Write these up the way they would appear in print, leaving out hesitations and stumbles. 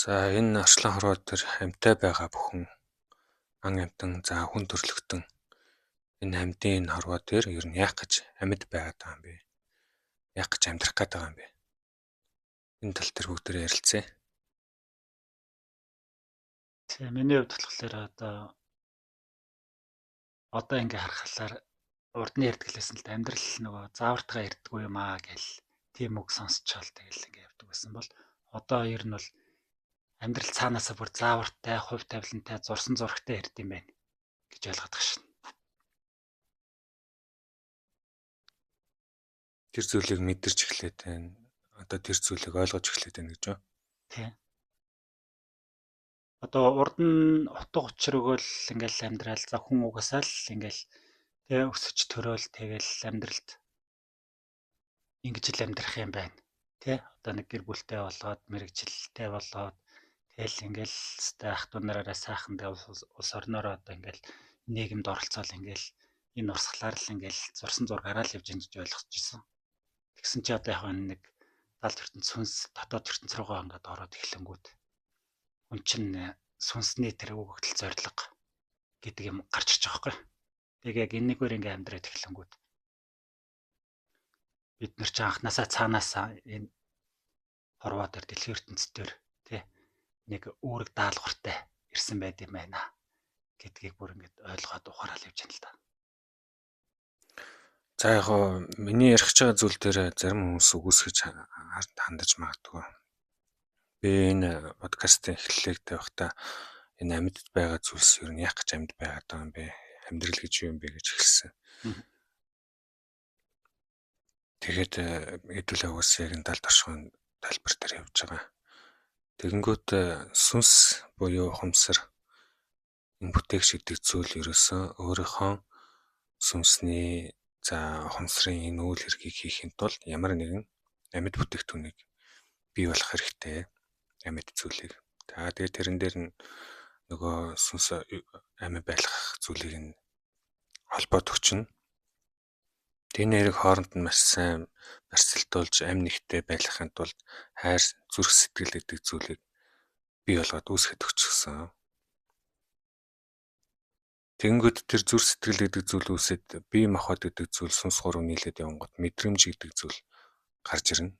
За энэ арслан хорвоо төр амьтай байгаа бүхэн ан амьтан за хүн төрлөختөн энэ амьдын энэ хорвоо төр ер нь яах гэж амьд байгаад байгаа юм бэ? Яах гэж амьдрах гээд байгаа юм бэ? Энэ тал дээр бүгдээрээ ярилцъя. Тийм миний хувьд болохоор одоо ингээ харахаар урдны ярьдглээс нь л амьдрал нөгөө заавартгаа ирдгүй юм аа гэл тийм үг сонсчаал тэгэл ингээ явдаг байсан бол одоо ер нь бол амьдрал цаанаасаа бүр заавартай, хувь тавилантай, зурсан зурагтай ирд юм байна гэж ойлгоод байгаа шин. Тэр зүйлийг мэдэрч эхлээд байна. Одоо тэр зүйлийг ойлгож эхлээд байна гэж байна. Тийм. Одоо урд нь утга учир өгөөл ингээл амьдрал за хүн угасаал ингээл тэгээ өсөж төрөөл тэгэл амьдралд ингэж л амьдрах юм байна. Тэ одоо нэг гэр бүлтэй болоод мэрэгжилтэй болоод тэгэл ингээл стай ах トゥ нараараа сайхандаа улс орноороо одоо ингээл нийгэмд оролцоол ингээл энэ урсгалаар л ингээл зурсан зургаараа л явж ингэж ойлгож ирсэн. Тэгсэн чи одоо яг нэг далд ертөнд сүнс дотоод ертөнц рүүгээ ингээд ороод эхлэнгүүт хүн чинь сүнсний тэр өгөгдөл зориг гэдэг юм гарч ирж байгаа байхгүй. Тэгээ яг энэгээр ингээ амьдраад эхлэнгүүт бид нар ч анханасаа цаанаасаа энэ хорвоо дээр дэлхийн ертөнц дээр тий нэг үүрэг даалгавартай ирсэн байд юм байна гэдгийг бүр ингээд ойлгоод ухаарал явж байна л да. За яг миний ярих гэж байгаа зүйл дээр зарим хүмүүс үгүйсгэж хандаж магадгүй. Би энэ подкастын эхлэлийг тавихтаа энэ амьд байгаа зүйлс ер нь яах гэж амьд байгаад байгаа юм бэ? Амьдрал гэж юу юм бэ гэж хэлсэн. Тэгээд хэдүүлээ уус яг энэ талд оршихуйн тайлбар дээр явж байгаа. Тэгэнгүүт сүнс буюу ухамсар энэ бүтээгч гэдэг зүйл ерөөсөө өөрийнхөө сүнсний за ухамсарын энэ үйл хэргийг хийхин тулд ямар нэгэн амьд бүтээгдэхүүнийг бий болох хэрэгтэй. Амьд зүйлийг. Тэгээд тэрэн дээр нь нөгөө сүнс амьд байлгах зүйлийг нь холбоод өгчнө. Тэр нэрийг хооронд нь маш сайн барьцалтуулж амь нэгтэй байлгахын тулд хайр зүрх сэтгэл гэдэг зүйлийг бий болгоод үүсгэж өгчихсөн. Тэнгүүд тэр зүрх сэтгэл гэдэг зүйл үүсээд бие махбод гэдэг зүйл сүнс гурав нийлээд явангууд мэдрэмж гэдэг зүйл гарч ирнэ.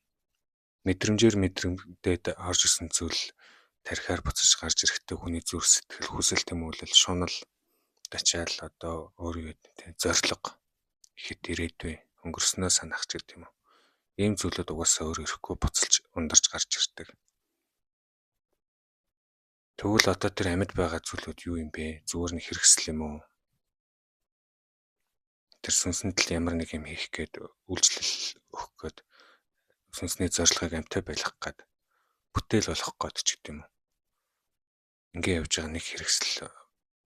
Мэдрэмжээр мэдрэмдээд орж ирсэн зүйл тархиар буцаж гарч ирэхдээ хүний зүрх сэтгэл хүсэл тэмүүлэл шунал тачаал одоо өөр юу гэдэг зориг ихэд ирээдүй өнгөрснөө санах ч гэдэг юм уу. Ийм зүйлүүд угаасаа өөр ирэхгүй буцалж ундарч гарч ирдэг. Тэгвэл одоо тэр амьд байгаа зүйлүүд юу юм бэ? Зүгээр нэг хэрэгсэл юм уу? Тэр сүнсэнд л ямар нэг юм хийх гээд үйлчлэл өгөх гээд сүнсний зорилгыг амьтаа байлгах гээд бүтээл болох гээд ч гэдэг юм уу. Ингээ явж байгаа нэг хэрэгсэл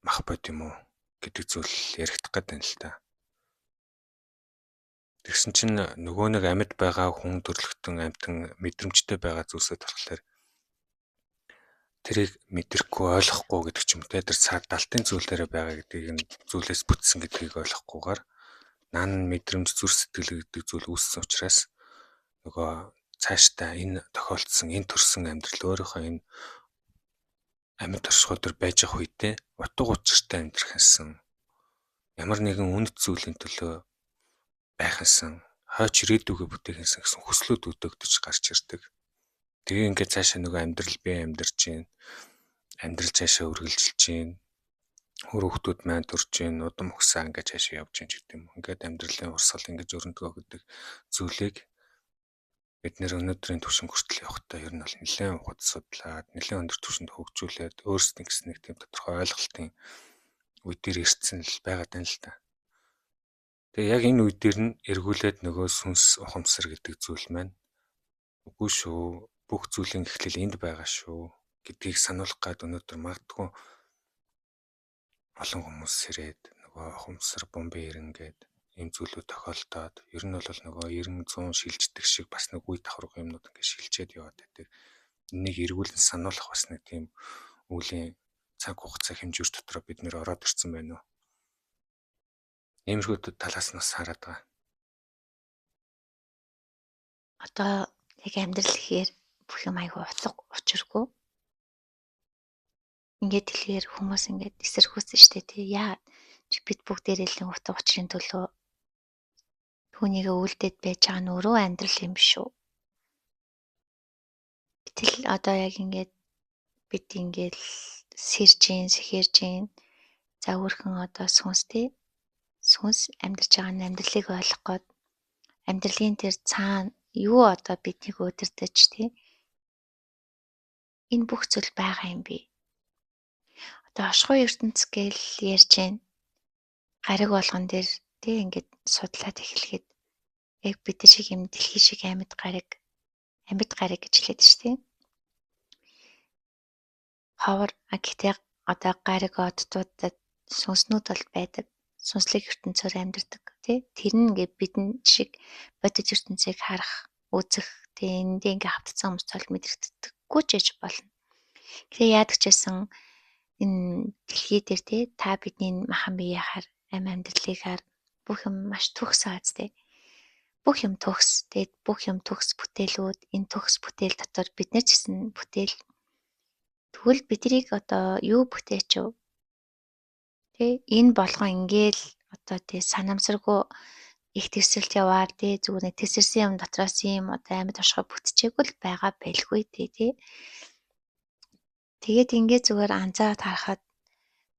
мах бод юм уу гэдэг зүйл яригдах гээд байна л та. Тэгсэн чинь нөгөө нэг амьд байгаа хүн төрлөختөн амьтан мэдрэмжтэй байгаа зүйлсээ болохоор тэрийг мэдрэхгүй ойлгохгүй гэдэг ч юм те тэр цаад далтын зүйл дээр байгаа гэдгийг нь зүйлээс бүтсэн гэдгийг ойлгохгүйгээр наан мэдрэмж зүрх сэтгэл гэдэг зүйл үүссэн учраас нөгөө цаашдаа энэ тохиолдсон энэ төрсэн амьдрал өөрийнхөө энэ амьд оршихуй дээр байж ах үедээ утга учиртай амьдрах гэсэн ямар нэгэн үнэт зүйлийн төлөө байх гэсэн хойч ирээдүгөө бүтээхсэн гэсэн хүслүүд өдөөгдөж гарч ирдэг. Тэгээ ингээд цаашаа нөгөө амьдрал би амьдарч гин амьдрал цаашаа үргэлжилж гин хөр хүүхдүүд маань төрж гин удам өгсаа ингээд цаашаа явж гин гэдэг юм. Ингээд амьдралын урсгал ингээд өрөндгөө гэдэг зүйлийг бид нэр өнөөдрийн түвшин хүртэл явахдаа ер нь бол нэлээд ухад судлаад нэлээд өндөр түвшинд хөгжүүлээд өөрсдийн гэсэн нэг тийм тодорхой ойлголтын үе дээр ирсэн л байгаад байна л та. Тэгээ яг энэ үе дээр нь эргүүлээд нөгөө сүнс ухамсар гэдэг зүйл маань үгүй шүү. Бүх зүйлийн эхлэл энд байгаа шүү гэдгийг сануулгах гээд өнөөдөр магадгүй олон хүмүүс ирээд нөгөө ухамсар бомбын ирэнгээд ийм зүйлүүд тохиолдоод ер нь бол нөгөө 90 100 шилждэг шиг бас нэг үе давхарга юмнууд ингээд шилжээд яваад байдаг. Энийг эргүүлэн сануулгах бас нэг тийм үеийн цаг хугацаа хэмжүүр дотор бид нэр ороод ирсэн байна уу? Иймэрхүү талаас нь хараад байгаа. Одоо яг амьдрал гэхээр бүх юм айгүй уцаг учиргүй. ингээд дэлхийр хүмүүс ингээд эсэргүүцсэн штэ тий. Яа бид бүгдээрээ л утга учирын төлөө түүнийг үлдээд байж байгаа нь өөрөө амьдрал юм биш үү? Гэтэл одоо яг ингээд бид ингээд сэрж гин, сэхэрж гин. За өөрхөн одоо сүнс тий. Сүнс амьдарч байгаа нь амьдралыг ойлгох гээд амьдралын тэр цаана юу одоо биднийг өдөртөж тий. Энэ бүх зүйл байгаа юм би. Одоо ашгүй ертөнц гээл ярьж гин. Гариг болгон дээр тий ингээд судлаад эхлэхэд яг бид шиг юм дэлхий шиг амьд гариг гэж хэлээд ш тий. Ховор гэхдээ одоо гариг оддуудад сүнснүүд бол байдаг. Сүнслэг ертөнцөөр амьдардаг тий. Тэр нь ингээд бидэн шиг бодит ертөнцийг харах, үзэх тий эндээ ингээд хавтцсан хүмүүс бол мэдрэгддэггүй ч гэж болно. Тэгэхээр яадаг ч гэсэн энэ дэлхий дээр тий та бидний махан биеэхаар амьдралыг хаар бүх юм маш төгс ааз тий. Бүх юм төгс. Тэгээд бүх юм төгс бүтээлүүд энэ төгс бүтээл дотор бид нар ч гэсэн бүтээл. Тэгвэл бидрийг одоо юу бүтээч вэ? Тэ энэ болгон ингээл одоо тий санамсаргүй их төсөлт яваар тий зүгээр нэг тэсэрсэн юм дотроос юм одоо амьд ашгаа бүтчихээгүй л байгаа байлгүй тий. Тэгээд ингээд зүгээр анзаараад харахад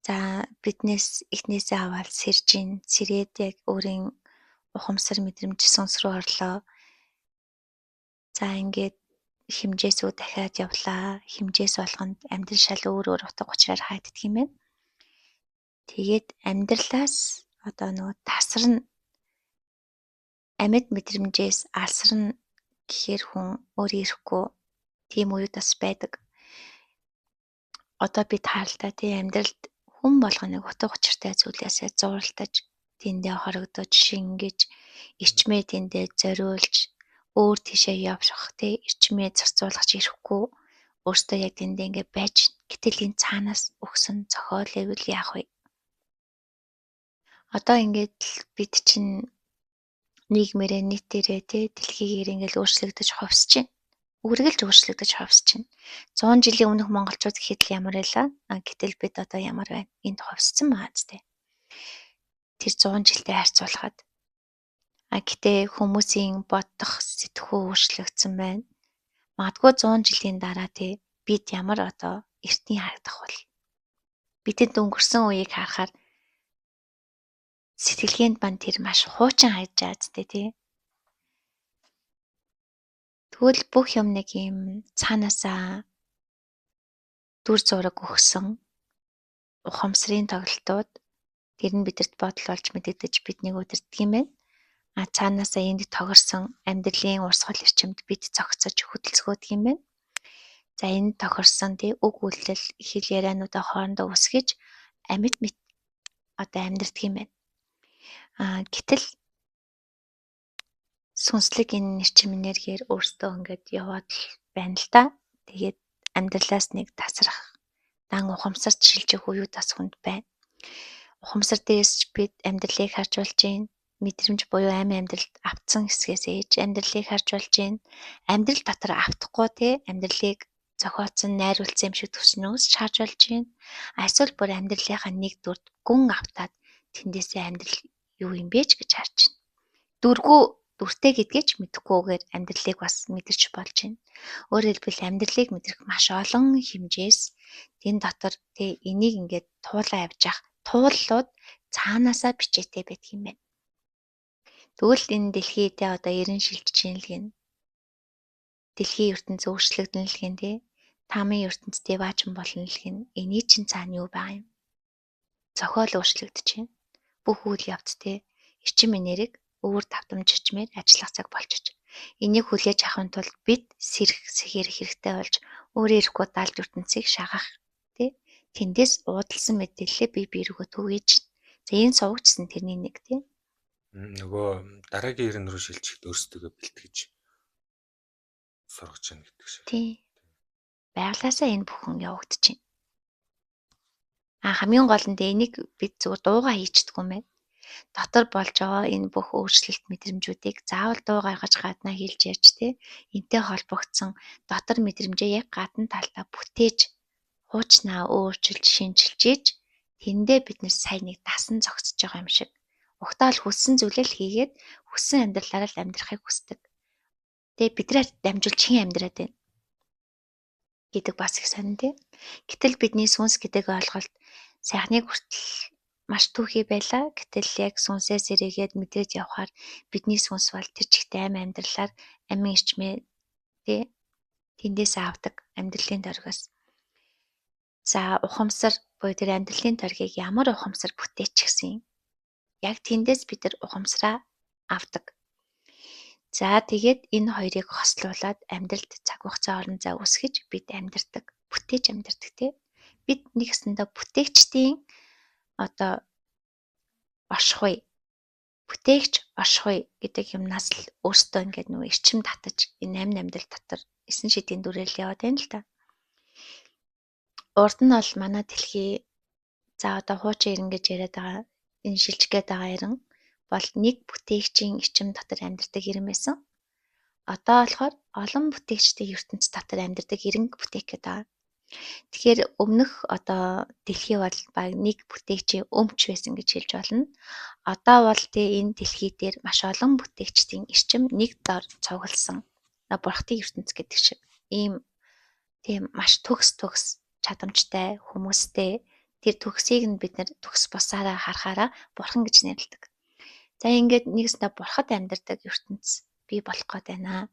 за биднээс эхнээсээ аваад сэрж ин сэрээд яг өөрийн ухамсар мэдрэмж сүнс рүү орлоо. За ингээд хэмжээсөө дахиад явлаа. Хэмжээс болгонд амьдрал шал өөр утга учраар хаагддаг юм байна. Тэгээд амьдралаас одоо нөгөө тасарна амьд мэдрэмжээс алсарна гэхээр хүн өөрөө ирэхгүй тийм үед бас байдаг. Одоо бид хаалтаа тий амьдралд хүн болгоныг утга учиртай зүйлээсээ зууралтаж тэндээ хорогдож шингэж ирчмээ тэндээ зориулж өөр тийшээ явах тий ирчмээ зарцуулах ирэхгүй өөртөө яг тэндээ ингээ байж гэтэл энэ цаанаас өгсөн зохиол ивэл яах вэ? Одоо ингээд бид чинь нийгмээрээ нийтээрээ тий дэлхийгээр ингээл өөрчлөгдөж ховсож байна. Үргэлж өөрчлөгдөж ховсож байна. 100 жилийн өмнөх монголчууд гэхэд л ямар байлаа? Гэтэл бид одоо ямар байна? Энд ховссон байгаа зү. Тэр 100 жилдээ харьцуулахад гэтээ хүмүүсийн бодох сэтгхүү өөрчлөгдсөн байна. Магадгүй 100 жилийн дараа тий бид ямар одоо эртний харагдах бол бидэд өнгөрсөн үеийг харахаар сэтгэлгээнд бан тэр маш хуучин хайж байгаа тий. Тэгвэл бүх юм нэг юм цаанаасаа дүр зураг өгсөн ухамсарын тоглолтууд тэр нь бидэрт бодол болж мэдэгдэж биднийг удирддаг юм байна. Цаанаасаа энд тохирсон амьдралын урсгал эрчимд бид зогцож хөдөлцгөөдөг юм байна. За энэ тохирсон тий үг үйлдэл хэл яриануудаа хоорондоо үсгэж амьд одоо амьдрдаг юм байна. Гэтэл сүнслэг энэ эрчим энергиэр өөртөө ингээд яваад л байна л да. Тэгээд амьдралаас нэг тасрах дан ухамсарт шилжих үеуд бас хүнд байна. Ухамсар дээрс бид амьдралыг харж болж байна. Мэдрэмж буюу амин амьдралд автсан хэсгээс ээж амьдралыг харж болж байна. Амьдрал дотор автахгүй тий амьдралыг зохиоцсон найруулсан юм шиг төснөөс харж болж байна. Эсвэл бүр амьдралынхаа нэг дүрд гүн автаад тэндээсээ амьдрал юу юм бэ ч гэж харж байна. Дүртэй гэдгээ ч мэдэхгүйгээр амьдралыг бас мэдэрч болж байна. Өөрөөр хэлбэл амьдралыг мэдрэх маш олон хэмжээс энэ дотор тий энийг ингээд туулаа явж явах тууллууд цаанаасаа бичээтэй байдаг юм байна. Тэгвэл энэ дэлхийдээ одоо 90 шилжиж ийн л гин. Дэлхийн ертөнц өөрчлөгдөн л гин тий. Тамийн ертөнц дэваачин болно л гин. Эний чинь цаана юу байгаа юм? Зохиол өөрчлөгдөж байна. Бүх үйл явц тий эрчим энерги өөр давтамж эрчмээр ажиллах цаг болчих. Энийг хүлээж авахын тулд бид сэхэр хэрэгтэй болж өөрөө ирэхгүй даалж ертөнцийг шагах тий тэндээс уудалсан мэдээлэлээ бие рүүгээ түгээж. За энэ сувгчсан тэрний нэг тий. Нөгөө дараагийн ирэн рүү шилжихэд өөрсдөө бэлтгэж сургаж яана гэдэг шиг. Тий. Байглаасаа энэ бүхэн явагдаж байна. Хамгийн гол нь энийг бид зүгээр дуугаа хийчихдэг юм байна. Дотор болж байгаа энэ бүх өөрчлөлт мэдрэмжүүдийг заавал дуу гаргаж гаднаа хэлж ярьж тий энтэй холбогдсон дотор мэдрэмжээ яг гадна талдаа бүтээж хуучнаа өөрчилж шинжилж ийж тэндээ бид нэр сайн нэг дасан зогсож байгаа юм шиг. Угтаал хүссэн зүйлээ л хийгээд хүссэн амьдралаараа л амьдрахыг хүсдэг. Тэгээ бидрээр дамжуулж хэн амьдраад байна гэдэг бас их сонин тий. Гэтэл бидний сүнс гэдэг ойлголт сайхныг хүртэл маш түүхий байлаа. Гэтэл яг сүнсээс эргээд мэдрээд явхаар бидний сүнс бол тэр чигтээ амьдралаар амин ирчмээ тий тэндээс авдаг амьдралын торгоос. За ухамсар буюу тэр амьдралын торгийг ямар ухамсар бүтээч гэсэн яг тэндээс бид нар ухамсараа авдаг. За тэгээд энэ хоёрыг хослуулад амьдралд цаг хугацаа орон зай үсгэж бид амьдардаг, бүтээж амьдардаг тий. Бид нэгсэндээ бүтээгчдийн одоо оршихуй, бүтээгч оршихуй гэдэг юмнаас л өөртөө ингээд нөгөө эрчим татаж энэ амин амьдрал дотор 9 шидийн дүрэл яваад байна л та. Урд нь бол манай дэлхий за одоо хуучин ирэн гэж яриад байгаа энэ шилжгээд байгаа ирэн бол нэг бүтээгчийн эрчим дотор амьдардаг ирэн байсан. Одоо болохоор олон бүтээгчдийн ертөнц дотор амьдардаг ирэн бүтээх гэдэг байгаа. Тэгэхээр өмнөх одоо дэлхий бол баг нэг бүтээгчийн өмч байсан гэж хэлж болно. Одоо бол энэ дэлхий дээр маш олон бүтээгчдийн эрчим нэг дор цугласан бурхтын ертөнц гэдэг шиг ийм тийм маш төгс чадамжтай хүмүүстэй тэр төгсийг нь бид нар төгс бусаараа харахаараа бурхан гэж нэрлэдэг. За ингээд нэгсдээ бурхад амьдардаг ертөнц бий болох гээд байна.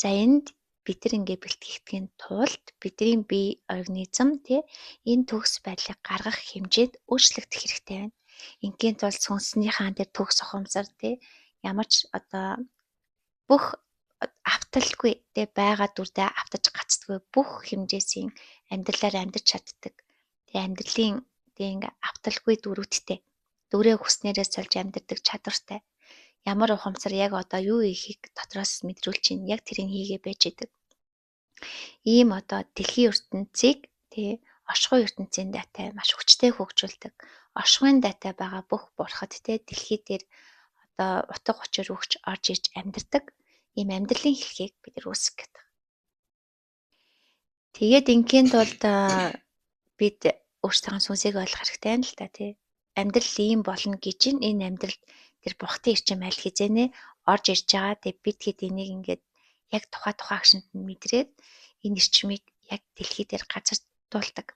За энд бид нар ингээд бэлтгэхийн тулд бидний бие организм энэ төгс байдлыг гаргах хэмжээд өөрчлөгдөх хэрэгтэй байна. Ингийн тулд сүнснийхаа тэр төгс ухамсар ямар ч одоо бүх авталгүй байгаа дүрдээ автаж гацдаггүй бүх хэмжээсийн амьдралаар амьдарч чаддаг. Тэгээ амьдралын ингээ авталгүй дүрүүдтэй дүрээ хүснээрээ сольж амьдардаг чадвартай. Ямар ухамсар яг одоо юу хийхийг дотроос мэдрүүлж чинь яг тэрийг хийгээ байж идэг. Ийм одоо дэлхийн ертөнцийг оршихуй ертөнцийн дайтай маш хүчтэй хөгжүүлдэг. Оршихуйн дайтай байгаа бүх бурхад дэлхий дээр одоо утга учир өгч орж ирж амьдардаг. Ийм амьдралын хэлхийг бид нар үүсгэх гэдэг. Тэгээд ингийн тулд бид өөрсдөө сүнсийг ойлгох хэрэгтэй юм л та тий. Амьдрал ийм болно гэж энэ амьдралд тэр бурхтын эрчим аль хизээнэ орж ирж байгаа. Тэгээд бид хэд энийг ингээд яг тухай агшинд нь мэдрээд энэ эрчмийг яг дэлхий дээр газардуулдаг.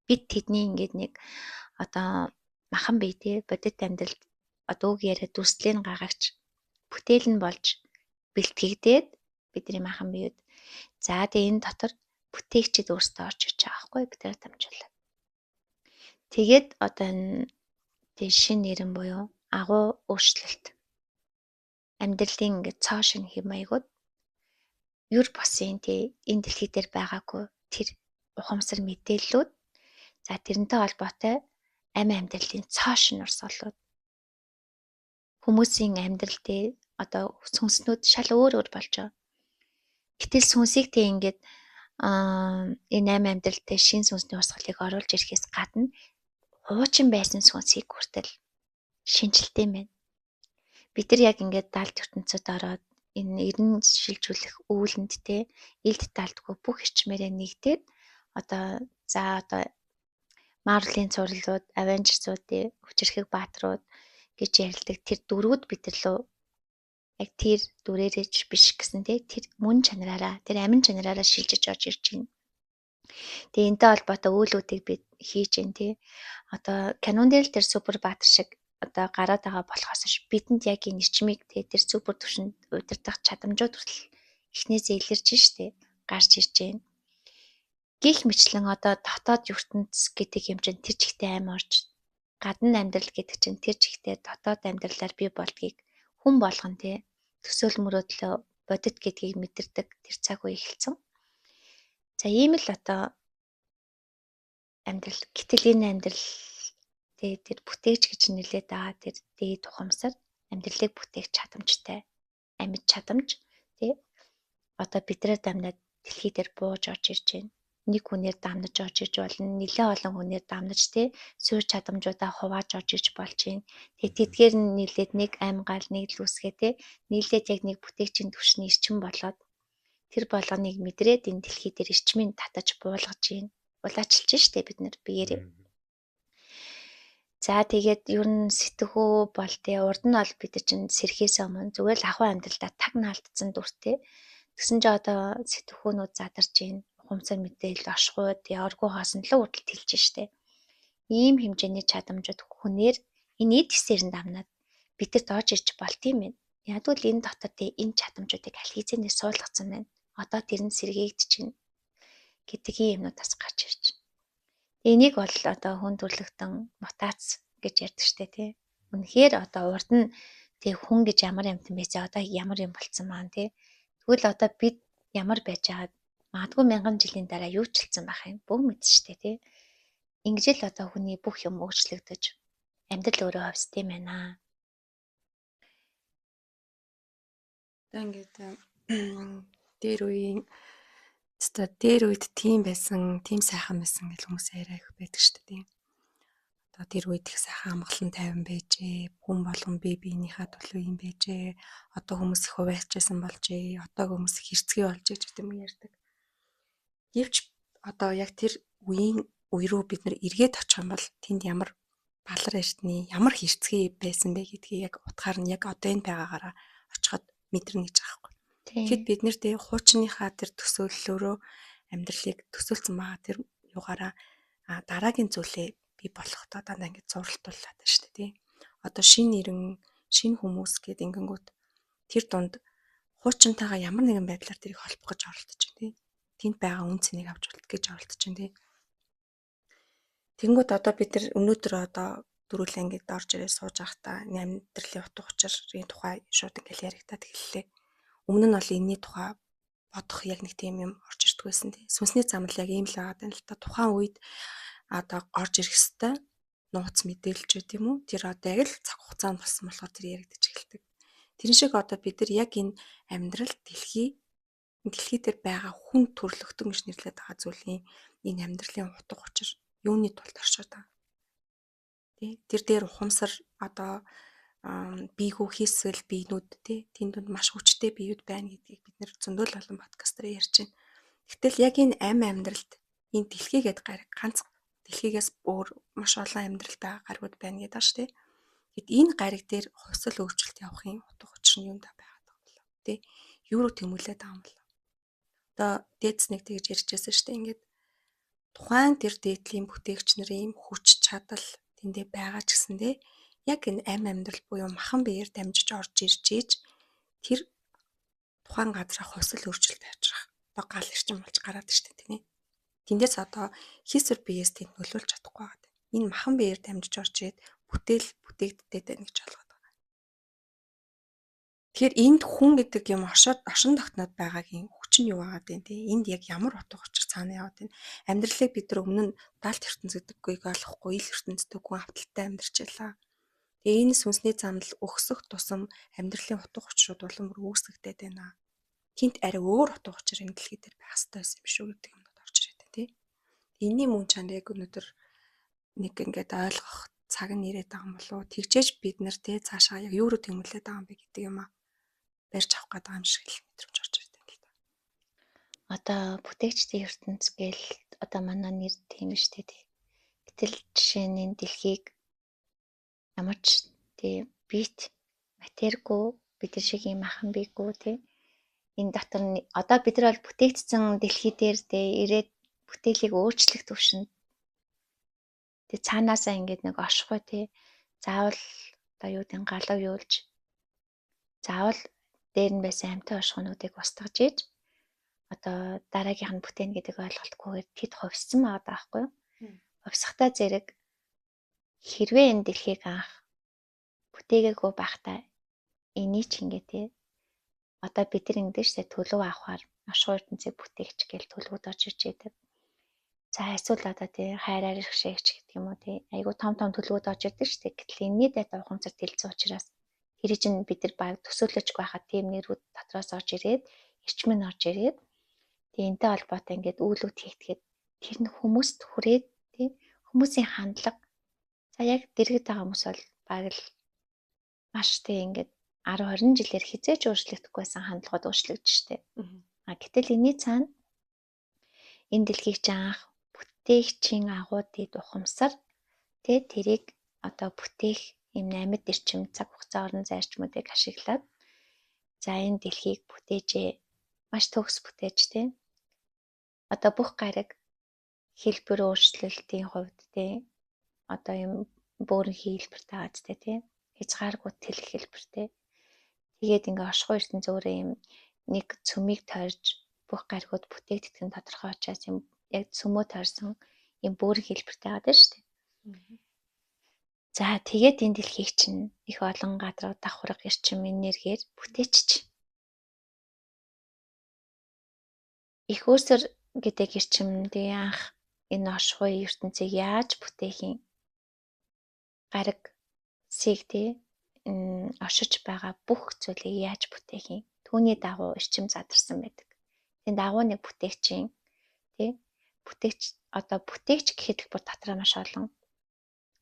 Бид тэдний ингээд нэг одоо махан бие тий бодит амьдралд одоо үг яриад дүрслэлийн гагагч бүтээл нь болж бэлтгэгдээд бидний махан биед. За тэгээ энэ дотор бүтээгчд өөрсдөө орж иж байгаа байхгүй бидээр дамжуулаад. Тэгээд одоо энэ шинэ нэрэн буюу агуу өөрчлөлт. Амьдралын ингээд цоо шин хэм маягууд юр босын энэ дэлхий дээр байгаагүй тэр ухамсар мэдээллүүд за тэрнтэй холбоотой амь амьдралын цоо шин урсгалууд хүмүүсийн амьдрал одоо сүнснүүд шал өөр болж байгаа. Гэтэл сүнсийг ингээд энэ амь амьдралтай шин сүнсний урсгалыг оруулж ирэхээс гадна хуучин байсан сүнсийг хүртэл шинжилтэй байна. Бид нар яг ингээд даалт ертөнцөд ороод энэ эрен шилжүүлэх үүлэнд илд таалдгүй бүх эрчмээрээ нэгдээд одоо Марвелийн цувралууд, Avengers-ууд, хүчирхэг бааtruуд гэж ярилдаг тэр дүрүүд бид нар лөө яг тэр дүрээрэж биш гэсэн тэр мөн чанараараа тэр амин чанараараа шилжиж орж ирж байна. Тэгээ энтэй холбоотой үйлүүдийг бид хийж байна одоо канон дээр л тэр супер баатар шиг одоо гараад байгаа болохоос бидэнд яг энэ эрчмийг тэр супер төвшөнд удирдах чадамжууд хүртэл эхнээсээ илэрж штэ гарч ирж байна. Гэх мэтлэн одоо дотоод ертөнц гэдэг юм чинь тэр чигтээ аим орж гадна амьдрал гэдэг чинь тэр чигтээ дотоод амьдралаар бий болдгийг хүн болгон төсөөл мөрөөдлөө бодит гэдгийг мэдэрдэг тэр цаг үе эхэлсэн. За ийм л одоо амьдрал гэтэл энэ амьдрал тэр бүтээгч гэж нэлээд байгаа тэр дээд ухамсар амьдралыг бүтээх чадамжтай амьд чадамж одоо бидрээ дамнаад дэлхий дээр бууж орж ирж байна. Нэг хүнээр дамнаж орж ирж болно. Нэлээд олон хүнээр дамнаж суур чадамжуудаа хувааж орж ирж болж байна. Тэгээд тэдгээр нь нийлээд нэг амьгаал нэг л үсгээ нийлээд яг нэг бүтээгчийн түвшний эрчим болоод тэр болгоныг мэдрээд энэ дэлхий дээр эрчмийг татаж буулгаж байна. улаачилж штэ бид нар биеэрээ. За тэгээд ер нь сэтгүү бол тий урд нь бол бид чинь сэрхээс өмнө зүгээр л ахуй амьдралдаа таг наалтсан дүртэй. Тэгсэн чи одоо сэтгүүнүүд задарч ийн ухамсар мэдээлэл оршихуйд яваргүй хоосон л үрдэлт хэлж штэ. Ийм хэмжээний чадамжууд хүнээр энэ эд хэсээр нь давнаад бидэрт орж ирж болт юм байна. Ягдвал энэ дотор тий энэ чадамжуудыг аль хэзээ суулгацсан байна. Одоо тэр нь сэргээгдэж байна гэдэг юмнуудаас гарч ирж. Энийг бол одоо хүн төрлөختөн мутац гэж ярьдаг штэ тий. Үнэхээр одоо урд нь тий хүн гэж ямар юмтан байсан одоо ямар юм болцсон маань тий. Тэгвэл одоо бид ямар байж байгаад магадгүй мянган жилийн дараа юу ч хэлсэн байх юм бүх мэд штэ тий. Ингэж л одоо хүний бүх юм өөрчлөгдөж амьдрал өөрөө ховсд юм байна. Одоо ингээд дээр үеийн дээр үед тийм байсан, тийм сайхан байсан гэж хүмүүс яриа их байдаг шүү дээ. Одоо тэр үед их сайхан амгалан тайван байжээ. Хүн болгон бие биенийхээ төлөө юм байжээ. Одоо хүмүүс их хуваачсан болжээ. Одоо хүмүүс хэрцгий болжээ гэдэг юм ярьдаг. Гэвч одоо яг тэр үе рүү бид нэр эргээд очих юм бол тэнд ямар балар эртний ямар хэрцгий байсан бэ гэдгийг яг утгаар нь яг одоо энэ байгаагаараа очиход мэдэрнэ гэж байгаа юм. Тэгэхэд бид нэр тэ хуучныхаа тэр төсөөллөөрөө амьдралыг төсөөлсөн байгаа тэр югаараа дараагийн зүйлээ бий болохдоо дандаа ингэ зурлтууллаад байна шүү дээ тий. Одоо шинэ нэрэн, шинэ хүмүүс гэдэг ингэнгүүт тэр дунд хуучнтайгаа ямар нэгэн байдлаар тэрийг холбох гэж оролдож байна тий. Тэнд байгаа үн цэнийг авч болт гэж оролдож байна тий. Тэнгүүд одоо бид нар өнөөдөр одоо дөрвөлээ ингэ орж ирээ сууж байхдаа амьдралын утга учирын тухай шууд ингэ яригадаад эхэллээ. Өмнө нь бол энэний тухай бодох яг нэг тийм юм орж ирдэг байсан тий. Сүнсний замнал яг ийм л байгаа юм л та. Тухайн үед одоо орж ирэх хэвээр нууц мэдээлж байт юм уу? Тэр одоо яг л цаг хугацаанд болсон болохоор тэр яригдчих эхэлдэг. Тэр шиг одоо бид нар яг энэ амьдрал дэлхий дээр байгаа хүн төрлөختөн гэж нэрлэдэг байгаа зүйлийн энэ амьдралын утга учир юуны тулд оршоод байгаа. Тий. Тэр дээр ухамсар одоо биегүү хийсэл биенүүд тий тэнд донд маш хүчтэй биеуд байна гэдгийг бид нэр зөндөл олон подкастаар ярьж байна. Гэтэл яг энэ амьдралд энэ дэлхий гэдэг гариг ганц дэлхийгээс өөр маш олон амьдрал байгаа гаригуд байна гэдэг ааш тий. Гэт энэ гариг дээр хувьсэл өөрчлөлт явахын утга учир нь юунд байгаад байгаа юм болов тий. Юу руу тэмүүлээд байгаа юм болов. Одоо дээдс нэг тэгж ярьж байсан шүү дээ. Ингээд тухайн тэр дээдлийн бүтээгч нарын хүч чадал тэндээ байгаа ч гэсэндээ яг энэ амьдрал буюу махан биеэр дамжиж орж ирж ийж тэр тухайн газраа хувьсэл өөрчлөлт авч байгаа. Одоо гал эрчим болж гараад штэ тийм. Тэндээс одоо хийсвэр биеэс тэнд нөлөөлж чадахгүй байгаа. Энэ махан биеэр дамжиж орж ирээд бүтээгддэг байх гэж болгоод байгаа. Тэгэхээр энд хүн гэдэг юм оршин тогтноод байгаагийн хүч нь юу байгаа вэ? Энд яг ямар утга учир цаана яваад байна? Амьдралыг бид нар өмнө нь даалт ертөнц гэдэггүйг олохгүй ил ертөнцтэй хүн авталтай амьдарч байлаа. Тэгээ энэ сүнсний замнал өгсөх тусам амьдралын утга учирууд болон бүр үүсгэгдээд байна. Тинт арай өөр утга учир энэ дэлхий дээр байх ёстой байсан юм шүү гэдэг юмнууд орж ирээд байна тий. Энийн мөн чанд яг өнөөдөр нэг ингээд ойлгох цаг нь ирээд байгаа юм болов уу? Тэгжээж бид нар тий цаашаа яг юу руу тэмүүлээд байгаа юм бэ гэдэг юм а барьж авах гэдэг юм шиг л мэдрэмж орж ирээд байна л да. Одоо бүтээгчдийн ертөнц гээл одоо манай нэр тийм шүү дээ. Гэтэл жишээ нь энэ дэлхийг ямар ч тий бит материгүй бид шиг юм ахан бийгүй тий энэ дотор нь одоо бид нар бол бүтээгдсэн дэлхий дээр тий ирээд бүтээлийг өөрчлөх төвшөнд тий цаанаасаа ингээд нэг оршихгүй тий заавал одоо юу гэдэг галав юулж заавал дээр нь байсан амтай оршихуунуудыг устгаж ийж одоо дараагийнх нь бүтээн гэдэг ойлголтгүйгээр тэд хувьссан байгаа байхгүй юу? Хувьсахтаа зэрэг хэрвээ энэ дэлхийг анх бүтээгээгүй байхдаа энийг ч ингээ тий одоо бид нар ингэдэж штэ төлөв авахаар оршихуй ертөнцийг бүтээгч гэж төлөвөд орж ирж байдаг. За эсвэл одоо тий хайраар ирхшээгч гэдэг юм уу тий айгу том төлөвөд орж ирдэг штэ. Гэтэл энэний дата ухамсар тэлцсэн учраас тэр чинь бид нар баг төсөөлөж байхад тийм нэрүүд дотроос орж ирээд эрчим нь орж ирээд тий энтэй холбоотой ингээд үйлүүд хийгдэхэд тэр нь хүмүүст хүрээд тий хүмүүсийн хандлага за яг дэргэд байгаа хүмүүс бол баг л маш тий ингээд 10-20 жилээр хизээч өөрчлөгдөхгүйсэн хандлагууд өөрчлөгдөж штэ. Гэтэл энэний цаана энэ дэлхийг анх бүтээгчийн агуудыг ухамсар тэрийг одоо бүтээх юм амьд эрчим цаг хугацаа орон зайчмуудыг ашиглаад за энэ дэлхийг бүтээжээ. Маш төгс бүтээж тий. Одоо бүх гариг хэлбэр өөрчлөлтийн хувьд тий. Одоо юм бөөрн хэлбэртэй байгаадтэй тий. Хязгааргүй тэлэх хэлбэртэй. Тэгээд ингээ оршихуй ертөнц өөрөө юм нэг цөмийг тойрж бүх гаригууд бүтээгдэх нь тодорхой учраас юм яг цөмөө тойрсон юм бөөрн хэлбэртэй байгаа шүү дээ. За тэгээд энэ дэлхийг чинь их олон гадруу давхарга эрчим энергээр бүтээчих. Их өсөр гэдэг эрчимдээ анх энэ оршихуй ертөнцийг яаж бүтээх юм? Гариг сэгтэй оршиж байгаа бүх зүйлийг яаж бүтээх юм? Түүний дагуу эрчим задарсан байдаг. Тэгээ дагуу нэг бүтээгчийн тий бүтээгч одоо бүтээгч гэхэд л бүр дотроо маш олон.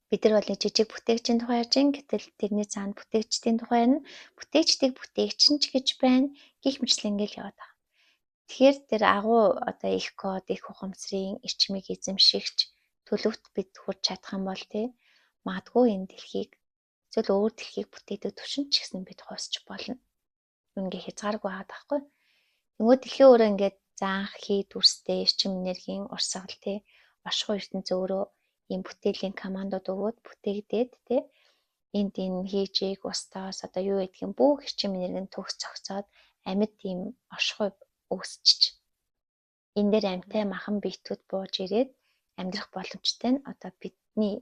Бид нар бол жижиг бүтээгчийн тухай ярьж байна. Гэтэл тэрний цаана бүтээгчдийн тухай нь бүтээгчдийг бүтээгч нь ч гэж байна. Гэх мэтлэн ингээл яваад байгаа. Тэгэхээр тэр агуу одоо их код, их ухамсарын эрчмийг эзэмшигч төлөвт бид хүрч чадах юм бол тий магадгүй энэ дэлхийг зөвл өөр дэлхийг бүтээдэг түвшинд ч гэсэн бид хусч болно. Ингээ хязгааргүй байгаа байхгүй. Нөгөө дэлхийн өөрөө ингээд заанх хий дүрстэй эрчим энергийн урсгал тий оршихуй ертөнц өөрөө ийм бүтээлийн командууд өгөөд бүтээгдээд тий энд энэ хийжийг устаас одоо юу гэдгийг бүх эрчим энергийн төгс цогцоод амьд ийм оршихуй үүсчиж энэ дээр амьтай махан биетүүд бууж ирээд амьдрах боломжтой нь одоо бидний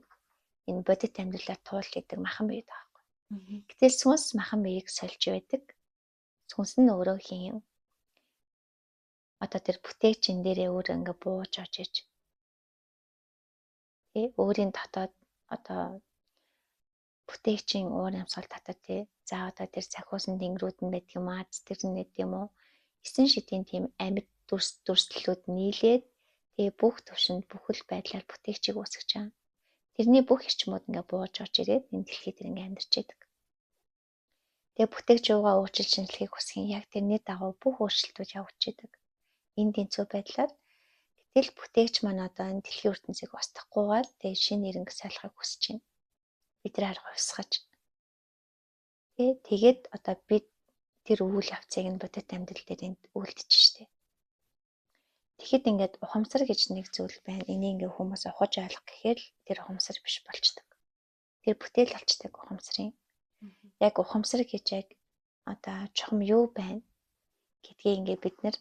энэ бодит амьдралаар туул гэдэг махан бие таахгүй. Гэтэл сүнс махан биеийг сольж байдаг. Сүнс нь өөрөө хин одоо тэр бүтээгчин дээрээ өөр ингээ бууж орж иж тий өөрийн дотоод одоо бүтээгчийн уур амьсгал татаад тий за одоо тэр цахиусан тэнгэрүүд нь байдаг юм аз тэр нь гэдэг юм уу 9 шидийн тийм амьд дүрслэлүүд нийлээд тэгээ бүх төвшөнд бүхэл байдлаар бүтээгчийг үүсгэж байгаа. Тэрний бүх эрчмүүд ингээ бууж орж ирээд энэ дэлхий дээр ингээ амьдарч байдаг. Тэгээ бүтээгч юугаа өөрчилж шинжилгээг хүсэх юм яг тэрний дагуу бүх өөрчлөлтүүд явж байдаг. Энэ тэнцүү байдлаар гэтэл бүтээгч маань одоо энэ дэлхийн ертөнцийг устгахгүйгээр тэгээ шинэ нэрнг солихыг хүсэж байна. Бидрээр хувьсгаж. Тэгээд одоо бид тэр үйл явцыг нь бодит амьдрал дээр энд үлдэж штэ. Тэгэхэд ингээд ухамсар гэж нэг зүйл байна. Энийг ингээ хүмүүс ухаж ойлгох гэхээр л тэр ухамсар биш болчдөг. Тэр бүтээл болчдөг ухамсарын. Яг ухамсар гэж яг одоо чухам юу байна гэдгийг ингээ бид нар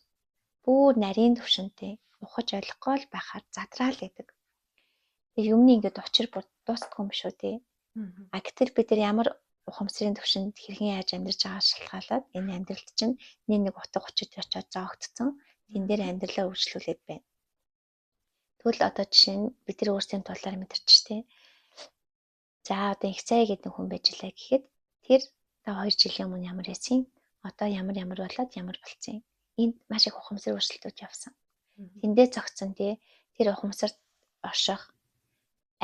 бүр нарийн төвшөнтэй ухаж ойлгохгүй л байхаар задраал гэдэг. Тэр юмны ингээд учир бүр дуустдаггүй юм шүү дээ. А гэтэл бид нар ямар ухамсарын төвшөнд хэрхэн яаж амьдарч байгаа шалтгаалаад энэ амьдралд чинь нэг утга учир очиод зоогдсон. Тэн дээр амьдралаа өөрчлүүлээд байна. Тэгвэл одоо жишээ нь бид нар өөрсдийн тулаар мэдэрч штэ. За одоо их цай гэдэг хүн байж лээ гэхэд тэр та 2 жилийн өмнө ямар байсан? Одоо ямар болоод ямар болцсон? Энд маш их ухамсар өөрчлөлтүүд явсан. Тэндээ зогцсон тий тэр ухамсарт орших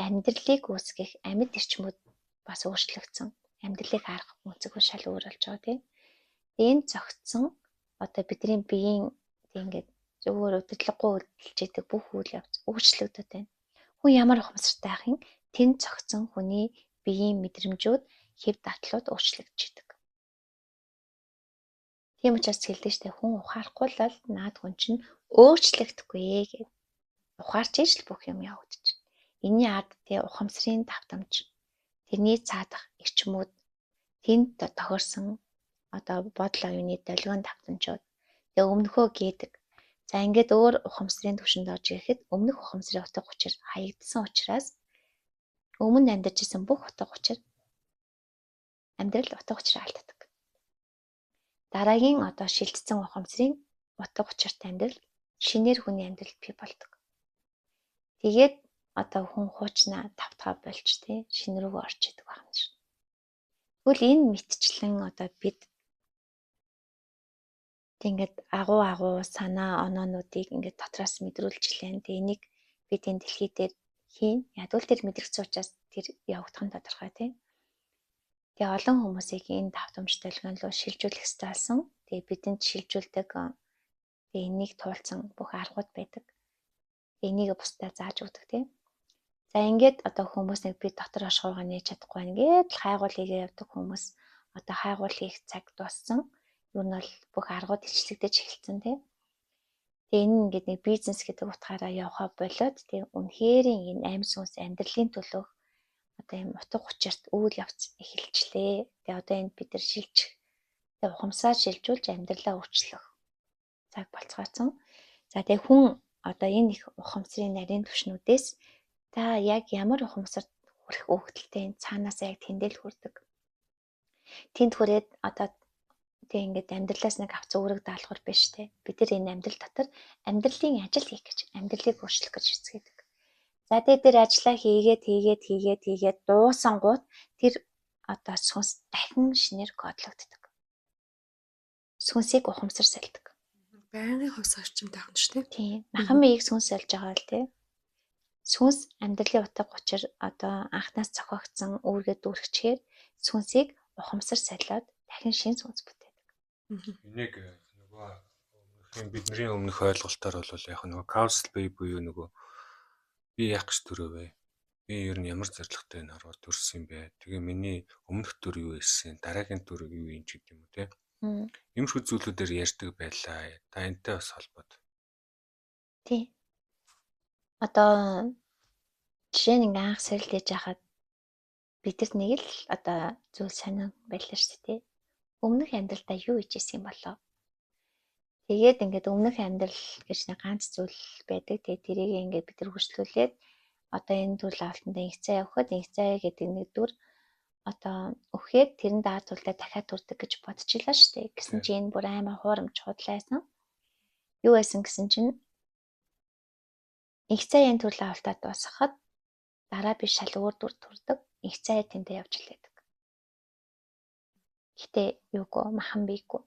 амьдралыг үүсгэх амьд эрчмүүд бас өөрчлөгдсөн. Амьдралыг харах үнцэг шал өөр болж байгаа тий. Энд зогцсон одоо бидний биеийн ингээд зөвөр өдөрлөггүй хөдөлж идэг бүх үйл явц өөрчлөгдөд байна. Хүн ямар ухамсартай байх юм тэнд зогцсон хүний биеийн мэдрэмжүүд хэв датлууд өөрчлөгдөж идэг. Тийм учраас хэлдэг штэ хүн ухаарахгүй л наад хүн чинь өөрчлөгдөхгүй гэж. Ухаарч иж л бүх юм явагдаж. Энийний ард тий ухамсарын давтамж тэрний цаадах эрчмүүд тэнд тохирсон одоо бодол оюуны долгион давтамжууд тэгээ өмнөхөө гэдэг. За ингээд өөр ухамсарын төвшөнд орж ирэхэд өмнөх ухамсарын утга учир хаягдсан учраас өмнө амьдарч исэн бүх утга учир амьдрал утга учир алддаг. Дараагийн одоо шилжсэн ухамсарын утга учиртай амьдрал шинээр хүний амьдрал бий болдог. Тэгээд одоо хүн хуучнаа тавтгаа болж тий шинэ рүү орж идэг байна шүү. Тэгвэл энэ мэтчлэн одоо бид ингээд агуу санаа оноонуудыг ингээд дотроос мэдрүүлж лэн. Тэгээ энийг бид энэ дэлхий дээр хийн. Ядвал тэр мэдрэгцсэн учраас тэр явагдах нь тодорхой тий. Тэгээ олон хүмүүсийг энэ давтамж долгион руу шилжүүлэх хэрэгтэй болсон. Тэгээ бидэнд шилжүүлдэг тэгээ энийг туулсан бүх аргууд байдаг. Энийг бусдаа зааж өгдөг тийм. За ингээд одоо хүмүүс нэг би дотор ашгуугаа нээж чадахгүй байна гээд хайгуул хийгээ явдаг хүмүүс одоо хайгуул хийх цаг дууссан. Юу нь бол бүх аргууд илчлэгдэж эхэлсэн тийм. Тэгээ энэ ингээд нэг бизнес гэдэг утгаараа явхаа болоод тийм үнэхээр энэ амь сүнс амьдралын төлөөх одоо юм утга учирт үйл явц эхэлчлээ. Тэгээ одоо энэ бид нар шилжих тэгээ ухамсаар шилжүүлж амьдралаа өөрчлөх цаг болцгооцсон. За тэгээ хүн одоо энэ их ухамсарын нарийн түвшнүүдээс та яг ямар ухамсарт хүрэх өгдөлтэй цаанаас яг тэндэл хүрдэг. Тэнд хүрээд одоо тэг ингээд амьдралаас нэг авц үүрэг даалгавар биш те. Бид нар энэ амьдрал дотор амьдралын ажил хийх гэж, амьдралыг өөрчлөх гэж үздэг. За тэгээд тэр ажлаа хийгээд дуусангууд тэр одоо сүнс дахин шинээр кодлогддог. Сүнсийг ухамсар сэлдэг. Байнгын хувьс орчимтэй ахна шүү дээ. Тийм. Махан биеийг сүнс сэлж байгаа л те. Сүнс амьдралын утга учир одоо анхнаас зохиогдсон үүргээ дүүргчээр сүнсийг ухамсар солиод дахин шин сүнс бүтээдэг. Энийг нөгөө бидний өмнөх ойлголтоор бол яг нөгөө council bay буюу нөгөө би яах гэж төрөвөө. Би ер нь ямар зорилготой энэ харууд төрсөн юм бэ? Тэгээ миний өмнөх төр юу ийсэн, дараагийн төр юу юм ч гэдэг юм уу те. Иймэрхүү зүйлүүдээр ярьдаг байлаа. Та энэтэй бас холбоод. Тий. Одоо жишээ нь ингээ анх сэрэлдэж байхад бидэрт нэг л одоо зүйл сонин байлаа шүү дээ. Өмнөх амьдралдаа юу хийжсэн юм болоо. Тэгээд ингээд өмнөх амьдрал гэж нэг ганц зүйл байдаг. Тэгээд тэрийг ингээд бид нар хүчлүүлээд одоо энэ төрөл авалтандаа инхцээ явахад инхцээ гэдэг нэг дүр одоо өхөөд тэрэн даатуулдаа дахиад төрдөг гэж бодчихлаа шүү дээ. Гэсэн чинь энэ бүр аймаа хуурамч худлаасан. Юу байсан гэсэн чинь инхцээгийн төрөл авалтаа дуусгахад дараа би шал өөр дүр төрдөг. Инхцээ тэндээ явж лээдэг. Гэтэ юугүй махан бийгүй.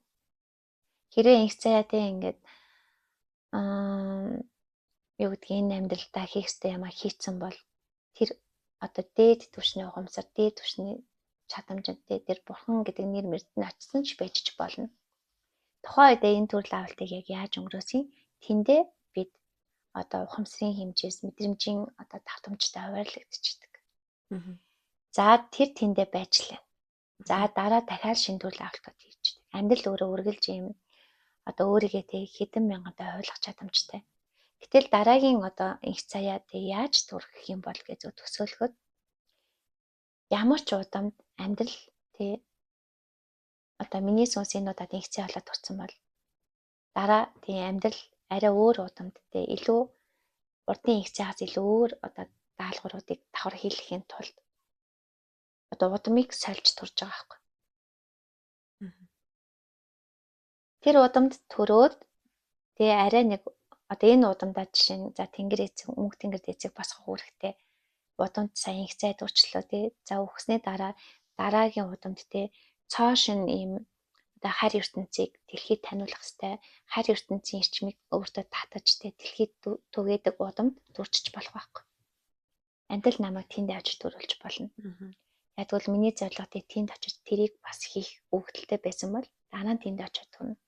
Хэрвээ инхцээтэй ингээд юу гэдгийг энэ амьдралдаа хийх ёстой юм а хийцэн бол тэр одоо дээд түвшний ухамсар, дээд түвшний чадамжтай тэр бурхан гэдэг нэр мэрдэн очсон ч байж болно. Тухайн үед энэ төрөл авалтыг яг яаж өнгөрөөсэй? Тэндээ бид одоо ухамсарын хэмжээс мэдрэмжийн одоо давтамжтай хуваарлагдчихдаг. За тэр тэндээ байжлаа. За дараа дахиад шинэ төрөл авалтууд хийждэг. Амьдрал өөрөө үргэлж юм одоо өөрийгөө тэг хэдэн мянган ойлгох чадамжтай. Гэтэл дараагийн одоо инх цаяа тэг яаж төрөх юм бол гэж төсөөлөхөд ямар ч удамд амьдрал тэг одоо миний сүнсийн удаад инх цай болоод турсан бол дараа тэг амьдрал арай өөр удамд тэг илүү урдын инх цайгаас илүү өөр одоо даалгавруудыг давхар хийлгэхийн тулд одоо удмыг сольж турж байгаа байхгүй. Тэр удамд төрөөд тэгээ арай нэг одоо энэ удамдаа жишээ нь за тэнгэр эцэг мөнх тэнгэр эцэг босгох үүрэгтэй удамд сайн их зай дурчлаа тий. За өгснээ дараагийн удамд тий цоошин ийм одоо хар ертөнцийг дэлхийд таниулах хэвээр хар ертөнцийн эрчмийг өөртөө татаж тий дэлхийд түгээдэг удамд дурчиж болох байхгүй. Амьдрал намайг тэнд авч төрүүлж болно. Яг бол миний зорилго тий тэнд очиж тэрийг бас хийх өгдөлтэй байсан бол дараа нь тэнд очиж төрнө.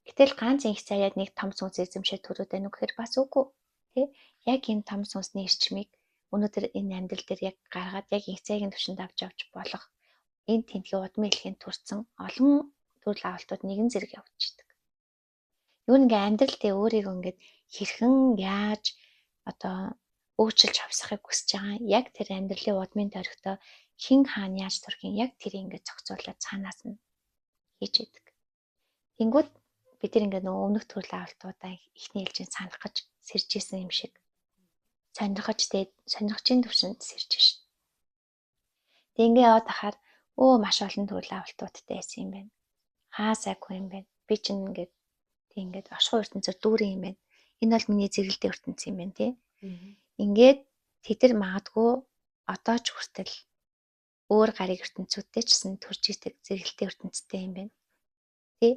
Гэтэл ганц инх цаяад нэг том сүнс эзэмшээ төрөөд байна уу гэхээр бас үгүй. Тэ? Яг энэ том сүнсний эрчмийг өнөөдөр энэ амьдрал дээр яг гаргаад яг инх цайгийн түвшинд авч болох энэ тэмдгийн удмын хэлхийн төрсэн олон төрөл авалтууд нэгэн зэрэг явагдчихдаг. Юу ингээ амьдрал дээр өөрийгөө ингээд хэрхэн яаж одоо өөрчилж авсахыг хүсэж байгаа. Яг тэр амьдралын удмын дөрөгтөө хэн хаана яаж төрхийн яг тэрийг ингээд зохицуулаад цаанаас нь хийж идэг. Тэнгүүд бид нар ингээд нөгөө өмнөх төрөл авалтуудаа ихний ээлжийн санах гэж сэржсэн юм шиг сонирхчийн төвшөнд сэрж шин. Тэг ингээ яваад ахаар маш олон төрөл авалтуудтай байсан юм байна. Хаа сайгүй юм байна. Би чинь ингээд оршихуй ертөнцөөр дүүрэн юм байна. Энэ бол миний зэрэгэлдээ ертөнц юм байна тий. Ингээд тэд нар магадгүй одоо ч хүртэл өөр гариг ертөнцүүдтэй ч гэсэн төрж идэг зэрэгэлдээ ертөнцтэй юм байна. Тий.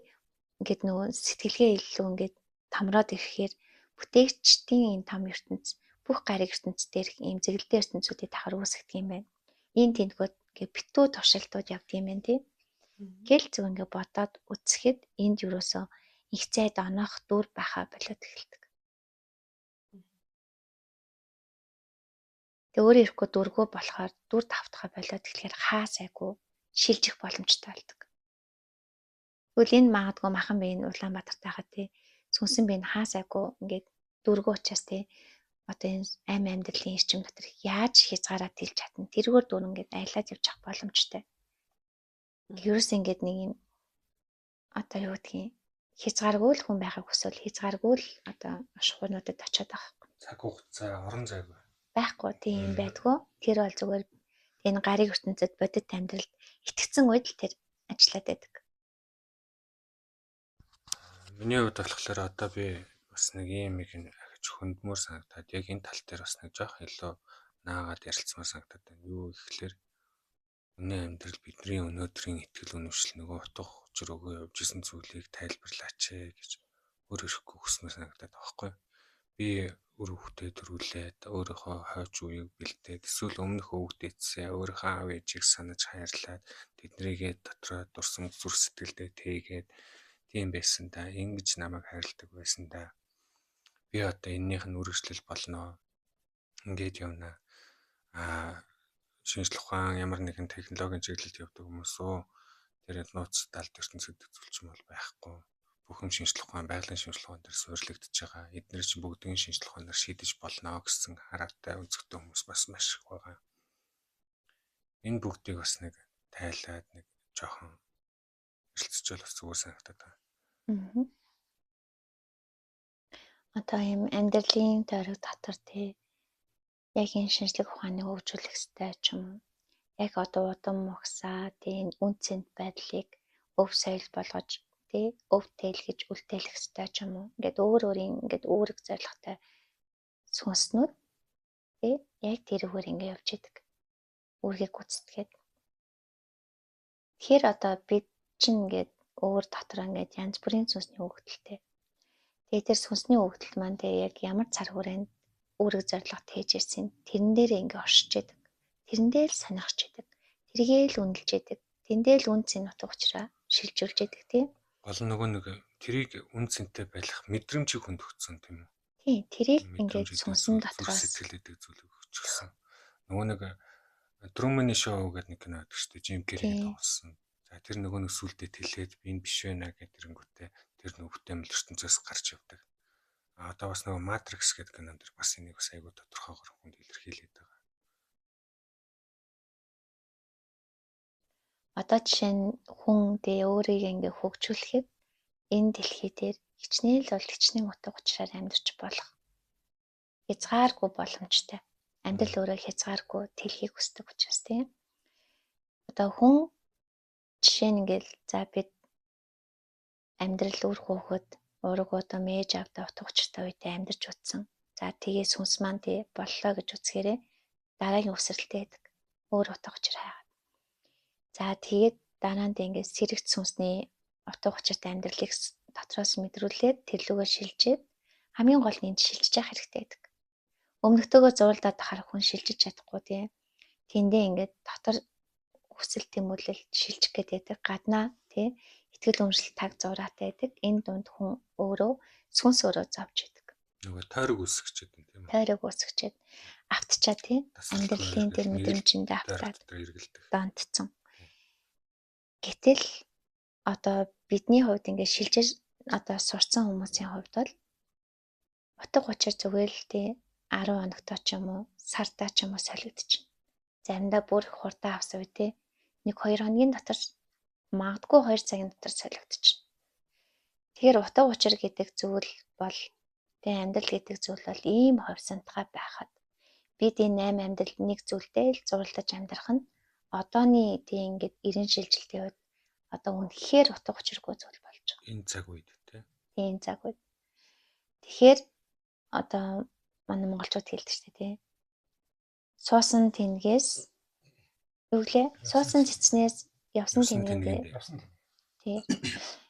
Ингээд нөгөө сэтгэлгээ илүү ингээд томроод ирэхээр бүтээгчдийн энэ том ертөнц бүх гариг ертөнц дээрх ийм зэрэгэлдээ ертөнцүүдийг давхар үүсгдэг юм байна. Энэ тэнцвүүд ингээд битүү туршилтууд явдаг юм байна тий. Гэл зүг ингээд бодоод үзэхэд энд юусоо их цайд оноох дүр байхаа болоод эхэлдэг. Тэг өөрөө ирэхгүй дургу болохоор дүр давтахаа болоод тэгэхээр хаа сайгүй шилжих боломжтой болдог. Тэгвэл энэ магадгүй махан бие нь Улаанбаатарт байхад тий сүнсэн бие нь хаа сайгүй ингээд дургу учраас тий одоо энэ амь амьдралын эрчим дотор яаж хязгаараа тэлж чадна. Тэргээр дүр ингээд айлаад явж авах боломжтой. Ерөөс ингээд нэг юм одоо юу гэдгийг хязгааргүй л хүн байхыг хүсвэл хязгааргүй л одоо шугуунуудад очиод байгаа. Цаг хугацаа, орон зайг Байхгүй тийм байдгүй. Тэр бол зүгээр энэ гариг ертөнцид бодит амьдралд итгэцэн үед л тэр ажиллаад байдаг. Миний хувьд болохоор одоо би бас нэг юм ахиж хөндмөр санагдаад яг энэ тал дээр бас нэг жоох илүү наагаад ярилцмаар санагдаад байна. Юу гэхэлэр өнөө амьдрал бидний өнөөдрийн итгэл үнэмшил нөгөө утга учир өгөө явж исэн зүйлийг тайлбарлаач гэж өөр ирэхгүй хүснээр санагдаад байгаа байхгүй. Би өөр хүүхдээ төрүүлээд өөрийнхөө хойч үеийг бэлдээд эсвэл өмнөх өвгдээдсээ өөрийнхөө аав ээжийг санаж хайрлаад тэднийгээ дотроо дурсам зүрх сэтгэлдээ тээгээд тийм байсан да. Ингэж намайг хайрладаг байсан да. Би одоо эннийх нь үргэлжлэл болно. Ингээд явна. Шинжлэх ухаан ямар нэгэн технологийн чиглэлд явдаг хүмүүс үү? Тэр нууц далд ертөнцид зүйлч юм бол байхгүй. Бүх юм шинжлэх ухаан, байгалийн шинжлэх ухаан дээр суурилагдж байгаа. Эдгээр чинь бүгдийн шинжлэх ухаанаар шийдэж болно гэсэн хараатай өнцгтэй хүмүүс бас маш их байгаа. Энэ бүгдийг бас нэг тайлаад нэг жоохон эрэлцэж бас зүгээр санагдаад байна. Одоо юм амьдралын тойрог дотор тий яг энэ шинжлэх ухааныг хөгжүүлэх хэрэгтэй ч юм уу. Яг одоо удам мөхсаа тий үн цэнт байдлыг өв соёл болгож тий өв тэлгэж үлдээх хэрэгтэй ч юм уу. Ингээд өөрийн ингээд үүрэг зорилготой сүнснүүд тий яг тэрүүгээр ингээд явж идэг. Үүргийг гүйцэтгээд. Тэгэхээр одоо бид чинь ингээд өөр дотор ингээд янз бүрийн сүнсний өгөгдөлтэй. Тэгээд тэр сүнсний өгөгдөл маань тэгээ яг ямар цар хүрээнд үүрэг зорилгот хийж ирсэн. Тэрэн дээрээ ингээ оршиж идэг. Тэрэндээ л сонирхож идэг. Тэргээ л үнэлж идэг. Тэндээ л үн цэн утга учраа шилжүүлж идэг тийм. Гол нөгөө нэг тэрийг үн цэнтэй байх мэдрэмжийг хөндөгцсөн тийм үү? Тийм, тэрийг ингээ сүнсэн дотроос сэтгэлээдэг зүйлийг өгчихсөн. Нөгөө нэг Truman Show гэдэг нэг кино байдаг шүү дээ. Jim Carrey тоглосон. За тэр нөгөө нэг сүлдээ тэлээд би энэ биш байна гэдэг тэрэнгүүтээ тэр нүгтэй мэл ертөнцөөс гарч явдаг. Одоо бас нөгөө Matrix гэдэг кинон дэр бас энийг бас айгүй тодорхойгоор хүнд илэрхийлээд байгаа. Одоо жишээ нь хүн тэгээ өөрийг ингээ хөгжүүлэхэд энэ дэлхий дээр хичнээн утга учраар амьдарч болох. Хязгааргүй боломжтой. Амьдрал өөрөө хязгааргүй тэлхийг хүсдэг учраас тийм. Одоо хүн жишээ нь ингээл за бид амьдрал үр хөөхөд ураг одоо мэж авда утга учиртай үедээ амьдарч утсан. За тэгээ сүнс маань тий боллоо гэж үзэхээрээ дараагийн өсрэлтэй байдаг. Өөр утга учир хайгаад. За тэгээд дараа нь ингээд сэрэгт сүнсний утга учиртай амьдралыг дотроос мэдрүүлээд тэрлүүгээ шилжээд хамгийн гол нь шилжиж явах хэрэгтэй байдаг. Өмнөдгөө зууралдаад харах хүн шилжиж чадахгүй тий. Тэндээ ингээд дотор хүсэл тэмүүлэл шилжих гэдэг гаднаа тий итгэл үнэмшил таг зураатай байдаг. Энэ дунд хүн өөрөө сүнс өөрөө зовж идэг. Нөгөө тойрог үсгчээд юм тийм үү? Тойрог үсгчээд автчаа тий амьдралын тэр мэдрэмжинд автаад донтцсон. Гэтэл одоо бидний хувьд ингээд шилжиж одоо сурцсан хүмүүсийн хувьд бол утга учир зүгээр л тий 10 хоногтой ч юм уу сартаа ч юм уу солигдчихна. Заримдаа бүр их хурдан авсан үе тий 1-2 хоногийн дотор магадгүй 2 цагийн дотор солигдчихна. Тэгэхээр утга учир гэдэг зүйл бол тий амьдрал гэдэг зүйл бол ийм ховсонтгой байхад бид энэ 8 амьдрал нэг зүйлдээ л зурлаж амьдрах нь одооний тий ингээд 90 шилжилтийн үед одоо үнэхээр утга учиргүй зүйл болж байгаа. Энэ цаг үед тий. Энэ цаг үед. Тэгэхээр одоо манай монголчууд хэлдэг шүү дээ тий. Суусан тэнгээс юу гэлээ? Суусан цэцнээс явсан тэнгээс тий.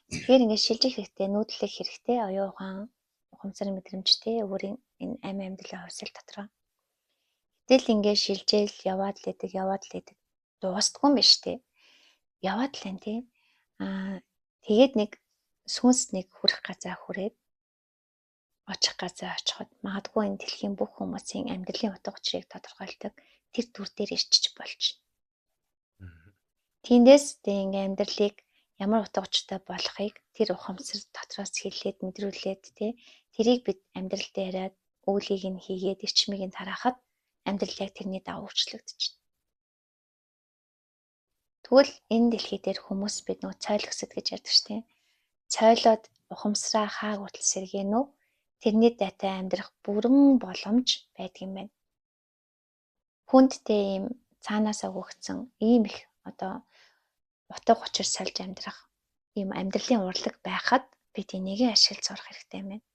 Тэгэхээр ингээд шилжих хэрэгтэй, нүүдлэх хэрэгтэй, оюун ухаан, ухамсарын мэдрэмжтэй өөрийн энэ амь амьдралын хувьсэл дотроо. Гэтэл ингээд шилжээл яваад л идэг. Дуустгүй юм биш тий. Яваад л энэ тий. Тэгээд нэг сүнс нэг хүрэх газар хүрээд очих газар очиход магадгүй энэ дэлхийн бүх хүмүүсийн амьдралын утга учирыг тодорхойлдог тэр дүр дээр ирчиж болж. Тиймээс тэг ингээм амьдралыг ямар утга учиртай болохыг тэр ухамсар дотроос хэлээд мэдрүүлээд тэрийг бид амьдрал дээрээ үүлийг нь хийгээд эрчмийг нь тараахад амьдрал яг тэрний дагуу өөрчлөгдөж. Тэгвэл энэ дэлхий дээр хүмүүс бид нөгөө цойл өсөд гэж ярьдаг шүү дээ. Цойлоод ухамсараа хааг утал сэргэнүү тэрний дайтай амьдрах бүрэн боломж байдаг юм байна. Хүндтэй ийм цаанаасаа өгөгдсөн ийм их одоо утга учир сольж амьдрах ийм амьдралын урлаг байхад бид энийг ашиглаж сурах хэрэгтэй юм байна.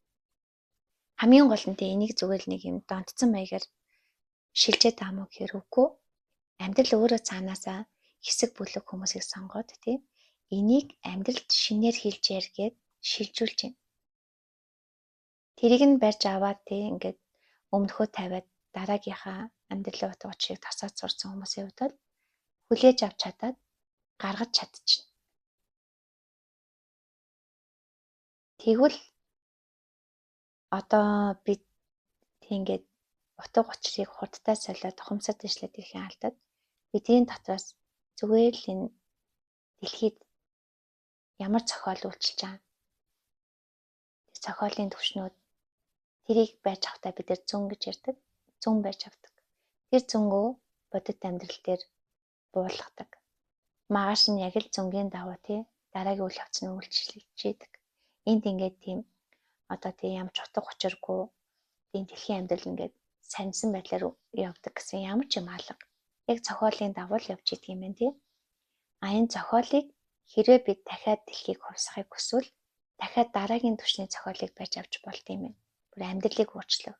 Хамгийн гол нь энийг зүгээр л нэг юм донтцсон маягаар шилжээд амуу гэхээр үгүй. Амьдрал өөрөө цаанаасаа хэсэг бүлэг хүмүүсийг сонгоод энийг амьдралд шинээр хэлж яргээд шилжүүлж байна. Тэрийг нь барьж аваад ингээд өмнөхөө тавиад дараагийнхаа амьдралын утга учирыг тасаад сурсан хүмүүсийн хувьд бол хүлээж авч чадаад гаргаж чадчихна. Тэгвэл одоо бид ингээд утга учирыг хурдтай солиод ухамсар дэвшлээд ирэхин алдад бидний дотроос зүгээр л энэ дэлхийд ямар зохиол үйлчилж байгаа. Зохиолын төвшнүүд тэрийг байж авахтаа бид нар зүн гэж ярьдаг. Зүн байж авдаг. Тэр зүнгөө бодит амьдрал дээр буулгадаг. Мааш нь яг л зүнгийн дагуу дараагийн үйл явц нь үйлчлэгчээдэг. Энд ингээд тийм одоо ямар ч утга учиргүй энэ дэлхийн амьдрал ингээд саньсан байдлаар явдаг гэсэн ямар ч юм алга. Яг зохиолын дагуу л явж идэг юм байна энэ зохиолыг хэрвээ бид дахиад дэлхийг хувьсахыг хүсвэл дахиад дараагийн түвшний зохиолыг байж авч болд юм байна. Бүр амьдралыг өөрчлөв.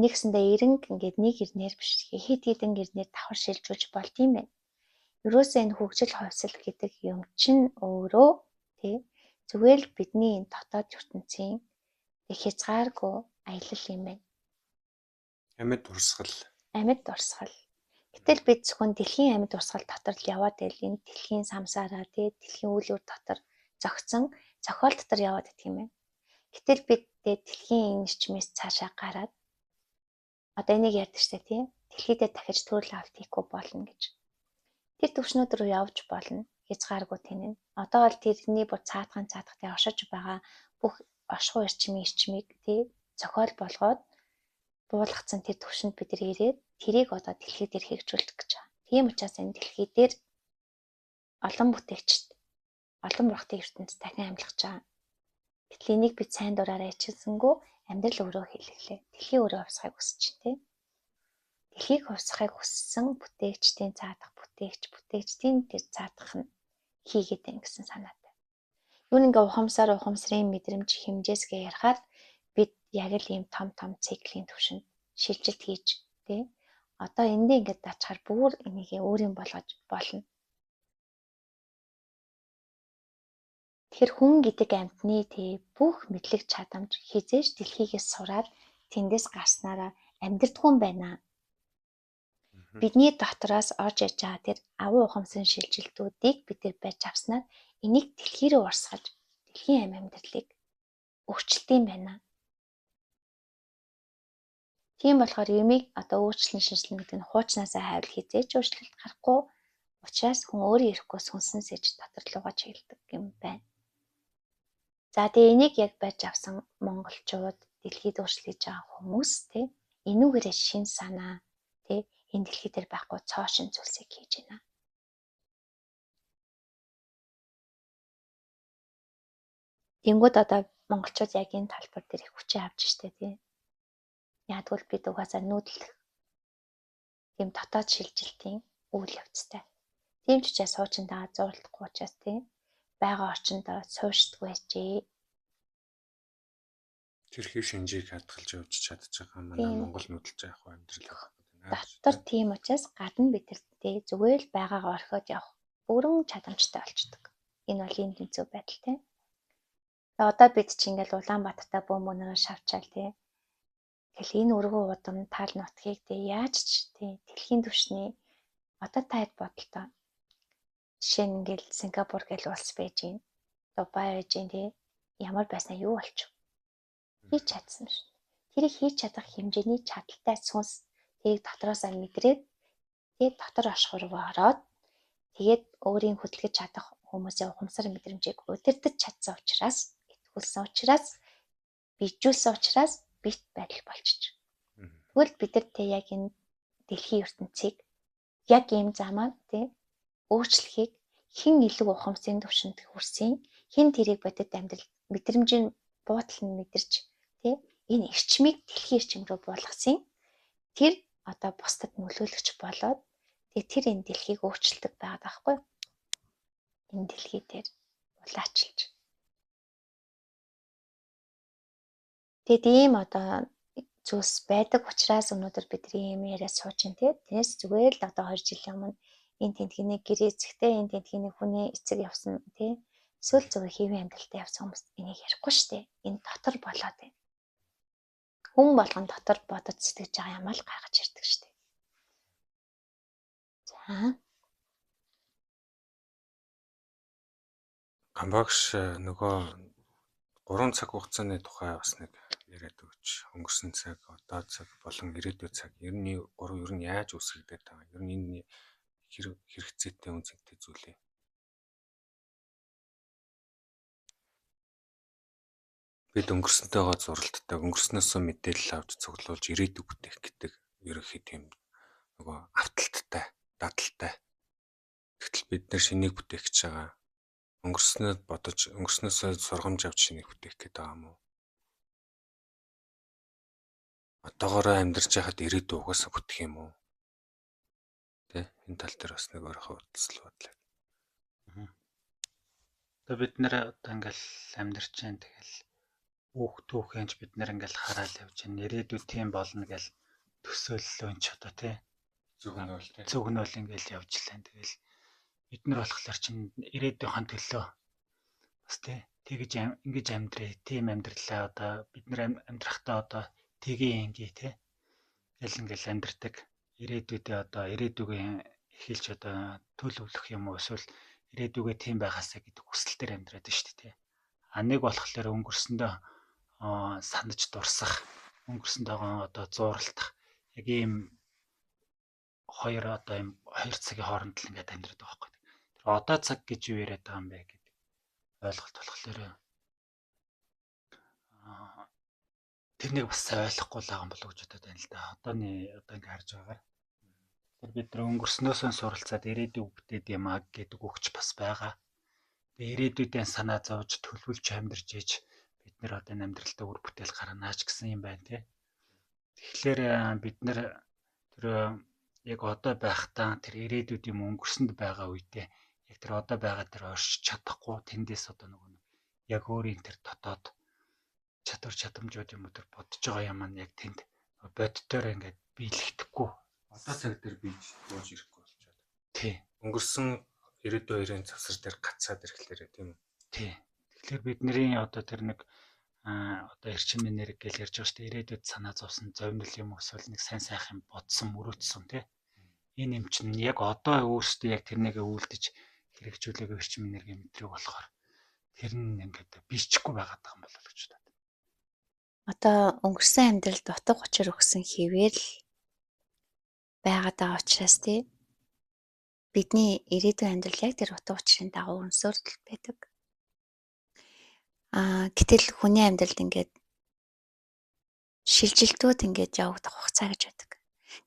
Нэгсэндээ эренг ингээд нэг ирнээр биш хэд хэдэн ирнээр давхар шилжүүлж болд юм байна. Ерөөсөө энэ хөгжил хувьсал гэдэг юм чинь өөрөө зүгээр л бидний энэ дотоод ертөнцийн хязгааргүй аялал юм байна. Амьд урсгал. Гэтэл бид зөвхөн дэлхийн амьд урсгал дотор л яваад байл энэ дэлхийн самсаараа дэлхийн үйл явд дотор зогцсон зохиол дотор яваад идэх юм байна. Гэтэл бид дэлхийн энэ эрчмээс цаашаа гараад одоо энийг ярьдаг шүү дээ дэлхийдээ дахиж төрөл авалт хийхгүй болно гэж. Тэр төвшнүүд рүү явж болно. Хязгааргүй тэнэ. Одоо бол тэрний бүр цаатахтай оршиж байгаа бүх оршихуй эрчмийг зохиол болгоод буулгацсан тэр төвшөнд бид нар ирээд тэрийг одоо дэлхий дээр хэрэгжүүлэх гэж байгаа. Тийм учраас энэ дэлхий дээр олон бүтээгчд, олон бурхтын ертөнцид дахин амьлах гэж байгаа. Гэтэл энийг бид сайн дураараа ичилсэнгүү амьдрал өөрөө хэлэглээ. Дэлхий өөрөө хувьсахыг хүсэж байна Дэлхийг хувьсахыг хүссэн бүтээгчдийн цаадах бүтээгчдийн тэр цаадах нь хийгээд байна гэсэн санаатай. Юу нэг ухамсарын мэдрэмж хэмжээсгээ ярихаар бид яг л ийм том циклийн түвшинд шилжилт хийж одоо эндээ ингээд дачаар бүр энийг өөрийн болгож болно. Тэгэхээр хүн гэдэг амьтны бүх мэдлэг чадамж хизээж дэлхийгээс сураад тэндээс гарснараа амьдрдаггүй юм байна. Бидний дотроос орж иж байгаа тэр агуу ухамсарын шилжилтүүдийг бид нар байж авснаар энийг дэлхий рүү урсгаж дэлхийн амьдралыг өөрчилдөг юм байна. Тийм болохоор юмыг одоо өөрчлөн шинжилнэ гэдэг нь хуучнаасаа хайвал хизээч өөрчлөлт гарахгүй учраас хүн өөрөө ирэхгүй сүнсэн сэж дотор лугаа чиглэдэг юм байна. За тэгээ энийг яг байж авсан монголчууд дэлхийд өөрчлөж байгаа хүмүүс энүүгээрээ шин санаа энэ дэлхий дээр байхгүй цоо шин зүйлсийг хийж байна. Тэнгүүд одоо монголчууд яг энэ талбар дээр их хүчээ авч штэ Ягдвал бид угаасаа нүүдэлх тийм дотоод шилжилтийн үйл явцтай. Тийм ч учраас суучиндаа зурлахгүй учраас байгаа орчиндөө суурьшдаг байжээ. Тэрхүү шинжийг хадгалж явж чадж байгаа манай Монгол нүүдэлж явах амьдрал авах гэдэг. Дотор тийм учраас гадна бидэртээ зүгээр л байгаагаа орхиод явах бүрэн чадамжтай болчдөг. Энэ бол энэ тэнцүү байдал Одоо бид чи ингээл Улаанбаатартай бөөмбөнөрөө шавчаал Тэгэл энэ өргөө удам тал нутгийг яаж ч дэлхийн түвшний одоо таад бодолтой. Жишээ нь ингээл Сингапур гэл улс байж гин, Дубай байж гин ямар байснаа юу болчих. Хийж чадсан шүү. Тэрийг хийж чадах хэмжээний чадaltaй сүнс тэрийг дотроосоо мэдрээд тэгээд дотор ашгүй руу ороод тэгээд өөрийн хөдөлгөж чадах хүмүүсийн ухамсар мэдрэмжийг удирдах чадсан учраас, итгүүлсэн учраас, bijүүлсэн учраас бит байдал болчих. Тэгвэл бид нар тэ яг энэ дэлхийн ертөнцийг яг ийм замаар тий өөрчлөхийг хэн илүү ухамсарын түвшинд хүрсэн, хэн тэрийг бодит амьдрал мэдрэмжийн буудал нь мэдэрч тий энэ эрчмийг дэлхийн эрчим рүү буулгасан. Тэр одоо бусдад нөлөөлөгч болоод тэр энэ дэлхийг өөрчилдөг байгаад байхгүй. Энэ дэлхий дээр улаачилж. Тэгэд ийм одоо зүйлс байдаг учраас өнөөдөр бидний юм яриа сууж ин тий. Тэрс зүгээр л одоо 2 жилийн өмнө энэ тентгний гэрээ эцэгтэй энэ тентгний хүний эцэг явсан тий. Эсвэл зүгээр хэвийн амьдралтай явсан хүмүүс энийг ярихгүй штэ. Энэ дотор болоод байна. Хүн болгон дотор бодож сэтгэж байгаа юм л гайхаж ирдэг штэ. За. Гамбагш нөгөө 3 цаг хугацааны тухай бас нэг яриад өгч. Өнгөрсөн цаг, одоо цаг болон ирээдүйн цаг. Ер нь яаж үсгэгдээд байгаа. Ер нь энэ хэрэгцээтэй үнцэнтэй зүйл ээ. Бид өнгөрсөнтэйгоо зуралддаг, өнгөрснөөсөө мэдээлэл авч цуглуулж ирээдүг бүтээх гэдэг ерөнхий тийм нөгөө авталттай, дадалтай. Тэгтэл бид нэр шинийг бүтээх гэж байгаа. Өнгөрснөө бодож, өнгөрснөөсөө сургамж авч шинийг бүтээх гэдэг байгаа юм уу? Одоогоороо амьдарч байхад ирээдүйг угаасаа бүтэх юм уу? Тэ энэ тал дээр бас нэг өөрийнхөө үзэл бодлоо. Тэгээ бид нэр одоо ингээл амьдарч जैन тэгэл түүхэнч бид нэр ингээл хараал явж जैन ирээдүйд тийм болно гэл төсөөлөл өнч одоо тий зөвгнөөл ингээл явж лээ. Тэгэл бид нар болохоор чинь ирээдүйнхэн төлөө бас тий тэгж ингэж амьдрээ тийм амьдралаа одоо бид нар амьдрахтаа одоо тгий ингээ тий тэгэл ингээл амьдрдаг ирээдүйдээ одоо ирээдүгийн эхэлж одоо төлөвлөх юм уу эсвэл ирээдүгээ тийм байгаасаа гэдэг хүсэл төр амьдраад байна шүү дээ. А нэг болохоор өнгөрсөндөө санаж дурсах, өнгөрсөнтэйгоо одоо зууралдах яг ийм хоёр цагийн хооронд л ингээд амьдраад байгаа байхгүй. Тэр одоо цаг гэж юу яриад байгаа юм бэ гэдэг ойлголт болохоор тэрнийг бас сайн ойлгохгүй л байгаа юм болов уу гэж бодод байна л да. Одоо ингээд харж байгаагаар тэр бид нар өнгөрснөөсөө суралцаад ирээдүйг бүтээд юм аа гэдэг өгч бас байгаа. Тэгээ ирээдүйдээ санаа зовж төлөвлөж амьдарч иж бид нар одоо энэ амьдралдаа үр бүтээл гарганаач гэсэн юм байна тий. Тэгэхээр бид нар тэр яг одоо байхдаа тэр ирээдүйд юм өнгөрсөнд байгаа үедээ яг тэр одоо байгаа тэр оршиж чадахгүй тэндээс одоо нөгөө яг өөрийн тэр дотоод чадвар чадамжууд юм уу тэр бодож байгаа юм маань яг тэнд боддоор ингээд биелэгдэхгүй одоо цаг дээр бийж дууж ирэхгүй болчиход. Тий. Өнгөрсөн 92-ын цавсар дээр гацаад ирэхлээрээ тийм үү? Тий. Тэгэхээр бидний одоо тэр нэг одоо эрчим энерги гэж ярьж байгаа шүү дээ. Ирээдүйд санаа зовсон зовнил юм эсвэл нэг сайн сайхан бодсон мөрөөдсөн тий. Энэ юм чинь яг одоо өөрсдөө яг тэрнийгээ үйлдэж хэрэгжүүлэх эрчим энерги мэдрэг болохоор тэр нь ингээд биечихгүй байгаад байгаа юм болов уу гэж бодод. Одоо өнгөрсөн амьдралд утга учир өгсөн хэвээр л байгаад байгаа учраас тий бидний ирээдүйн амьдрал яг тэр утга учирын дагуу өнсөөр л байдаг. Гэтэл хүний амьдралд ингээд шилжилтүүд ингээд явагдах хугацаа гэж байдаг.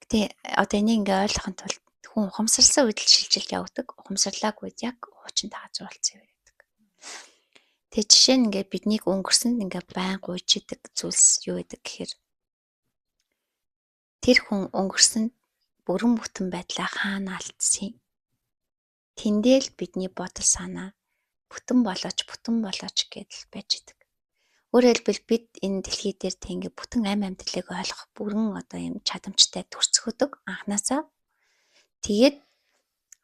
Гэтэ одоо энийг ингээд ойлгохын тулд хүн ухамсарласан үед л шилжилт явагддаг. Ухамсарлаагүй үед яг хуучинтайгаа зуралцсан юм байдаг. Тэгээ жишээ нь ингээд биднийг өнгөрсөнд ингээд байн гуйж идэг зүйлс юу гэдэг гэхээр тэр хүн өнгөрсөнд бүрэн бүтэн байдлаа хаана алдсан. Тэндэл бидний бодол санаа бүтэн болооч гэдэл байж идэг. Өөрөөр хэлбэл бид энэ дэлхий дээр тийм бүтэн амь амьдралыг ойлгох бүрэн одоо юм чадамжтай төрцгөдөг анханасаа. Тэгээд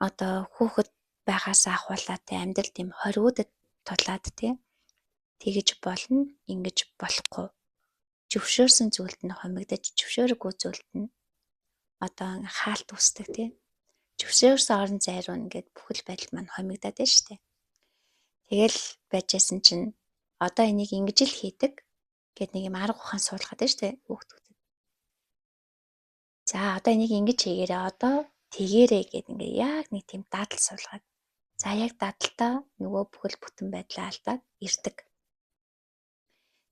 одоо хүүхэд байгаасаа ахуулаад амьдрал тийм хориудад тулаад тэгэж болно, ингэж болохгүй. Зөвшөөрсөн зүйлд нь хомигдож, зөвшөөрөхгүй зүйлд нь одоо хаалт үүсдэг тийм. Зөвшөөрсөн орон зай руу ингээд бүхэл байдал маань хомигдаад байна шүү дээ. Тэгэл байжсэн чинь одоо энийг ингэж л хийдэг. гэд нэг юм арга ухаан суулгаад байна шүү дээ хүүхдүүдэд. За одоо энийг ингэж хийгээрэй одоо тэгээрэй гэд ингээ яг нэг тийм дадал суулгаад. За яг дадалтаа нөгөө бүхэл бүтэн байдлаа алдаад ирдэг.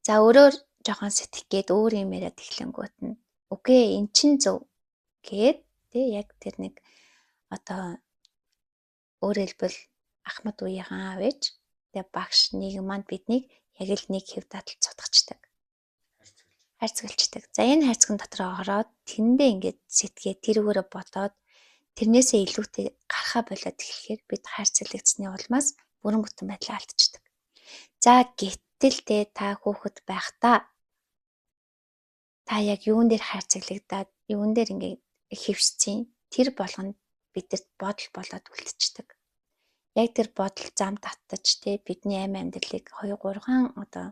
За өөрөөр жоохон сэтгэгээд өөр юм яриад эхлэнгүүт нь окей эн чин зөв гэд тэг яг тэр нэг одоо өөрөөр хэлбэл ахмад үеийнхэн аав ээж тэг багш нийгэм манд биднийг яг л нэг хэв дадал цутгачдаг. Хайрцагалчдаг. За энэ хайрцагын дотор ороод тэрэндээ ингээд сэтгээд тэрүүгээрээ бодоод тэрнээсээ илүүтэй гарахаа болоод эхлэхээр бид хайрцаглагдсны улмаас бүрэн бүтэн байдлаа алдчихдаг. За гэтэл та хүүхэд байхдаа та яг юун дээр хайрцаглагдаад юун дээр ингээд хөвсцэн тэр болгонд бидэрт бодол болоод үлдчихдэг. Яг тэр бодол зам татаж бидний амь амьдралыг 2-3 одоо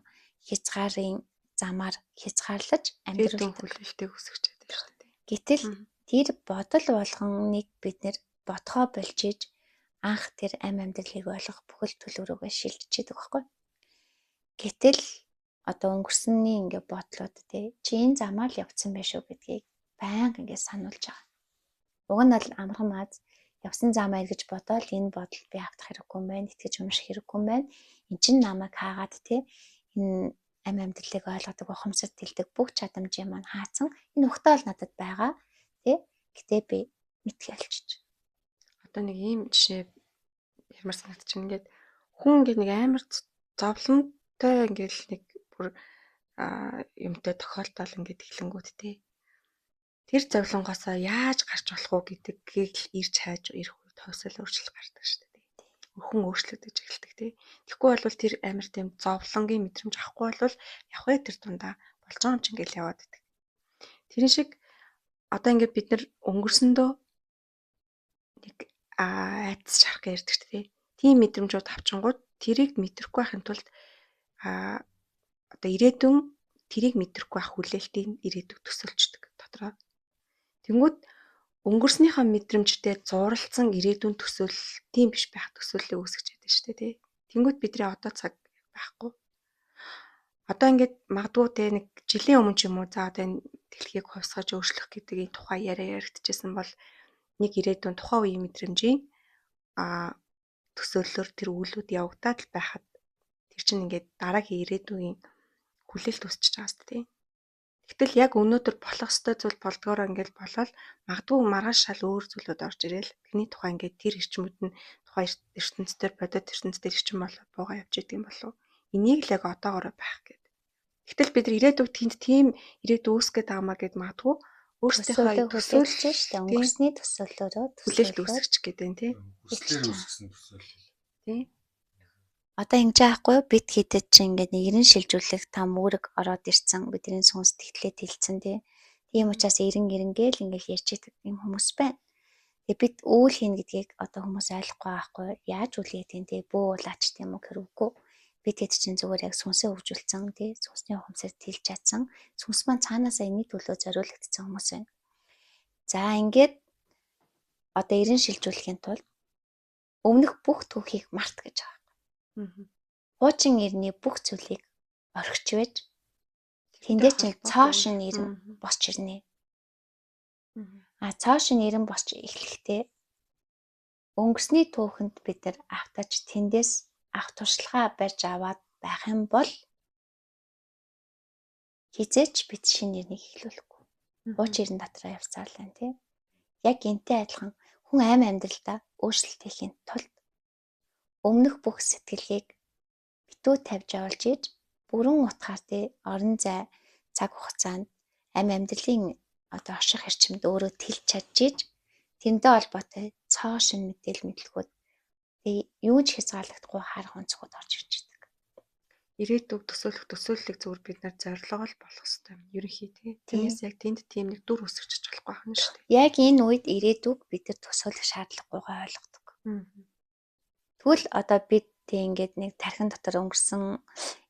хязгаарын замаар хязгаарлаж Амьдрал амьдруулдаг. хүлээлтийг үсгэж байдаг шүү дээ. Гэтэл тэр бодол болгоныг бид нэр бодхоо болж иж анх тэр амь амьдралыг ойлгох бүхэл төлөврөөгөө шилжчихэдэг байхгүй. Гэтэл одоо өнгөрсөний ингээ бодлоод чи энэ замаар л явцсан байх шүү гэдгийг байнга ингээ сануулж байгаа. Уг нь бол амархан маз явсан замаа эргэж бодоод энэ бодол би автах хэрэггүй юм байна, итгэж унших хэрэггүй юм байна. Эн чинь намайг хаагаад энэ амь амьдралыг ойлгодог, ухамсар тэлдэг бүх чадамжийн маань хаацсан. Энэ ухтаа л надад байгаа. Гэтэ би мэдхий олчиж. Одоо нэг ийм жишээ ямар санагдчих юм ингээд хүн ингээд нэг амар зовлонтой ингээд нэг бүр юмтай тохиолдол ингээд эхлэнгүүт тэр зовлонгоосоо яаж гарч болох уу гэдгийг л ирж хайж ирэх үед хойсол өөрчлөлт гардаг шүү дээ. Хүн өөрчлөгдөж эхэлдэг Тэгэхгүй бол тэр амар тийм зовлонгийн мэдрэмж авахгүй бол явах тэр дундаа болж байгаа юм чинь гэж яваад байдаг. Тэрэн шиг одоо ингээд бид нар өнгөрсөндөө нэг айдас шарах ярьдаг шүү дээ. Тийм мэдрэмжүүд авчингууд тэрийг мэдрэхгүй байхын тулд одоо ирээдүйн тэрийг мэдрэхгүй байх хүлээлтийн ирээдүг төсөөлждөг дотроо. Тэнгүүд өнгөрснийхөө мэдрэмжтэй зуралцсан ирээдүйн төсөөл тийм биш байх төсөөллийг үүсгэж байдаг шүү дээ. Тэнгүүд бидний одоо цаг байхгүй. Одоо ингээд магадгүй нэг жилийн өмнө ч юм уу за одоо энэ дэлхийг хувьсгаж өөрчлөх гэдэг энэ тухай яриа яригдчихсэн бол нэг ирээдүйн тухайн үеийн мэдрэмжийн төсөөллөөр тэр үйлүүд явагдаад л байхад тэр чинь ингээд дараагийн ирээдүйн хүлээлт үүсчихэж байгаа шүү дээ. Гэтэл яг өнөөдөр болох ёстой зүйл болдгоороо ингээд болоод магадгүй маргааш шал өөр зүйлүүд орж ирээл тэрний тухай ингээд тэр эрчмүүд нь тухайн ертөнцийн бодит ертөнцийн эрчим болоод буугаа явж идэг юм болов. Энийг л яг одоогоороо байх гэдэг. Гэтэл бид нар ирээдүйд тэнд тийм ирээдүй үүсгэж байгаа маа гэд магадгүй өөрсдийнхөө төсөөлж штэ өнгөрсний төсөөллөөрөө хүлээлт үүсгэж гэдэг нь Хүслээр үүсгэсэн төсөөлөл. Одоо ингэж аахгүй бит хийдэд чи ингээд нэгэн шилжүүлэх там үүрэг ороод ирцэн бидний сүнс тэтгэлээ тэлцэн тийм учраас эренгээл ингээд ярьж идэг юм хүмүүс байна. Тэгээ бид үйл хийн гэдгийг одоо хүмүүс ойлгохгүй байхгүй яаж үйл хийдэг бөө улаач тийм үү хэрвгүй бид хэд чинь зүгээр яг сүнсээ хөгжүүлсэн сүнсний ухамсар тэлж чадсан сүнс маань цаанаасаа энэний төлөө зориулагдсан хүмүүс байна. За ингээд одоо эрен шилжүүлэхийн тулд өмнөх бүх түүхийг март гэж байгаа. Хуучин ирний бүх зүйлийг орхиж байж тэндээ чинь цаашин ирэн босч ирнэ. Цаашин ирэн босч эхлэхдээ өнгөрсний түүхэнд бид нар автаж тэндээс ах туршлагаа барьж аваад байх юм бол хизээч бид шинэ нэрнийг эхлүүлэхгүй. Хуучин ирэн дотроо явцаа л байна Яг энтэй адилхан хүн амь амьдралдаа өөрчлөлт хийхин тулд өмнөх бүх сэтгэлийг битүү тавьж авалж иж бүрэн утгаар орон зай цаг хугацаанд амь амьдралын одоо орших эрчимд өөрөө тэлж чадж иж тэндээ холбоотой цоо шин мэдээлэл мэдлэгүүд юу ч хязгаарлагдахгүй харах онцгод орж ирж байдаг. Ирээдүйг төсөөлөх төсөөллийг зөвхөн бид нар зорилгоо л болох хэрэгтэй юм. Ерөнхий Тэрнээс яг тэнд тийм нэг дүр өсгөж болохгүй байна шүү дээ. Яг энэ үед ирээдүйг бид нар төсөөлөх шаардлагагүйгаа ойлгодог. Тэгвэл одоо бид ингээд нэг тархин дотор өнгөрсөн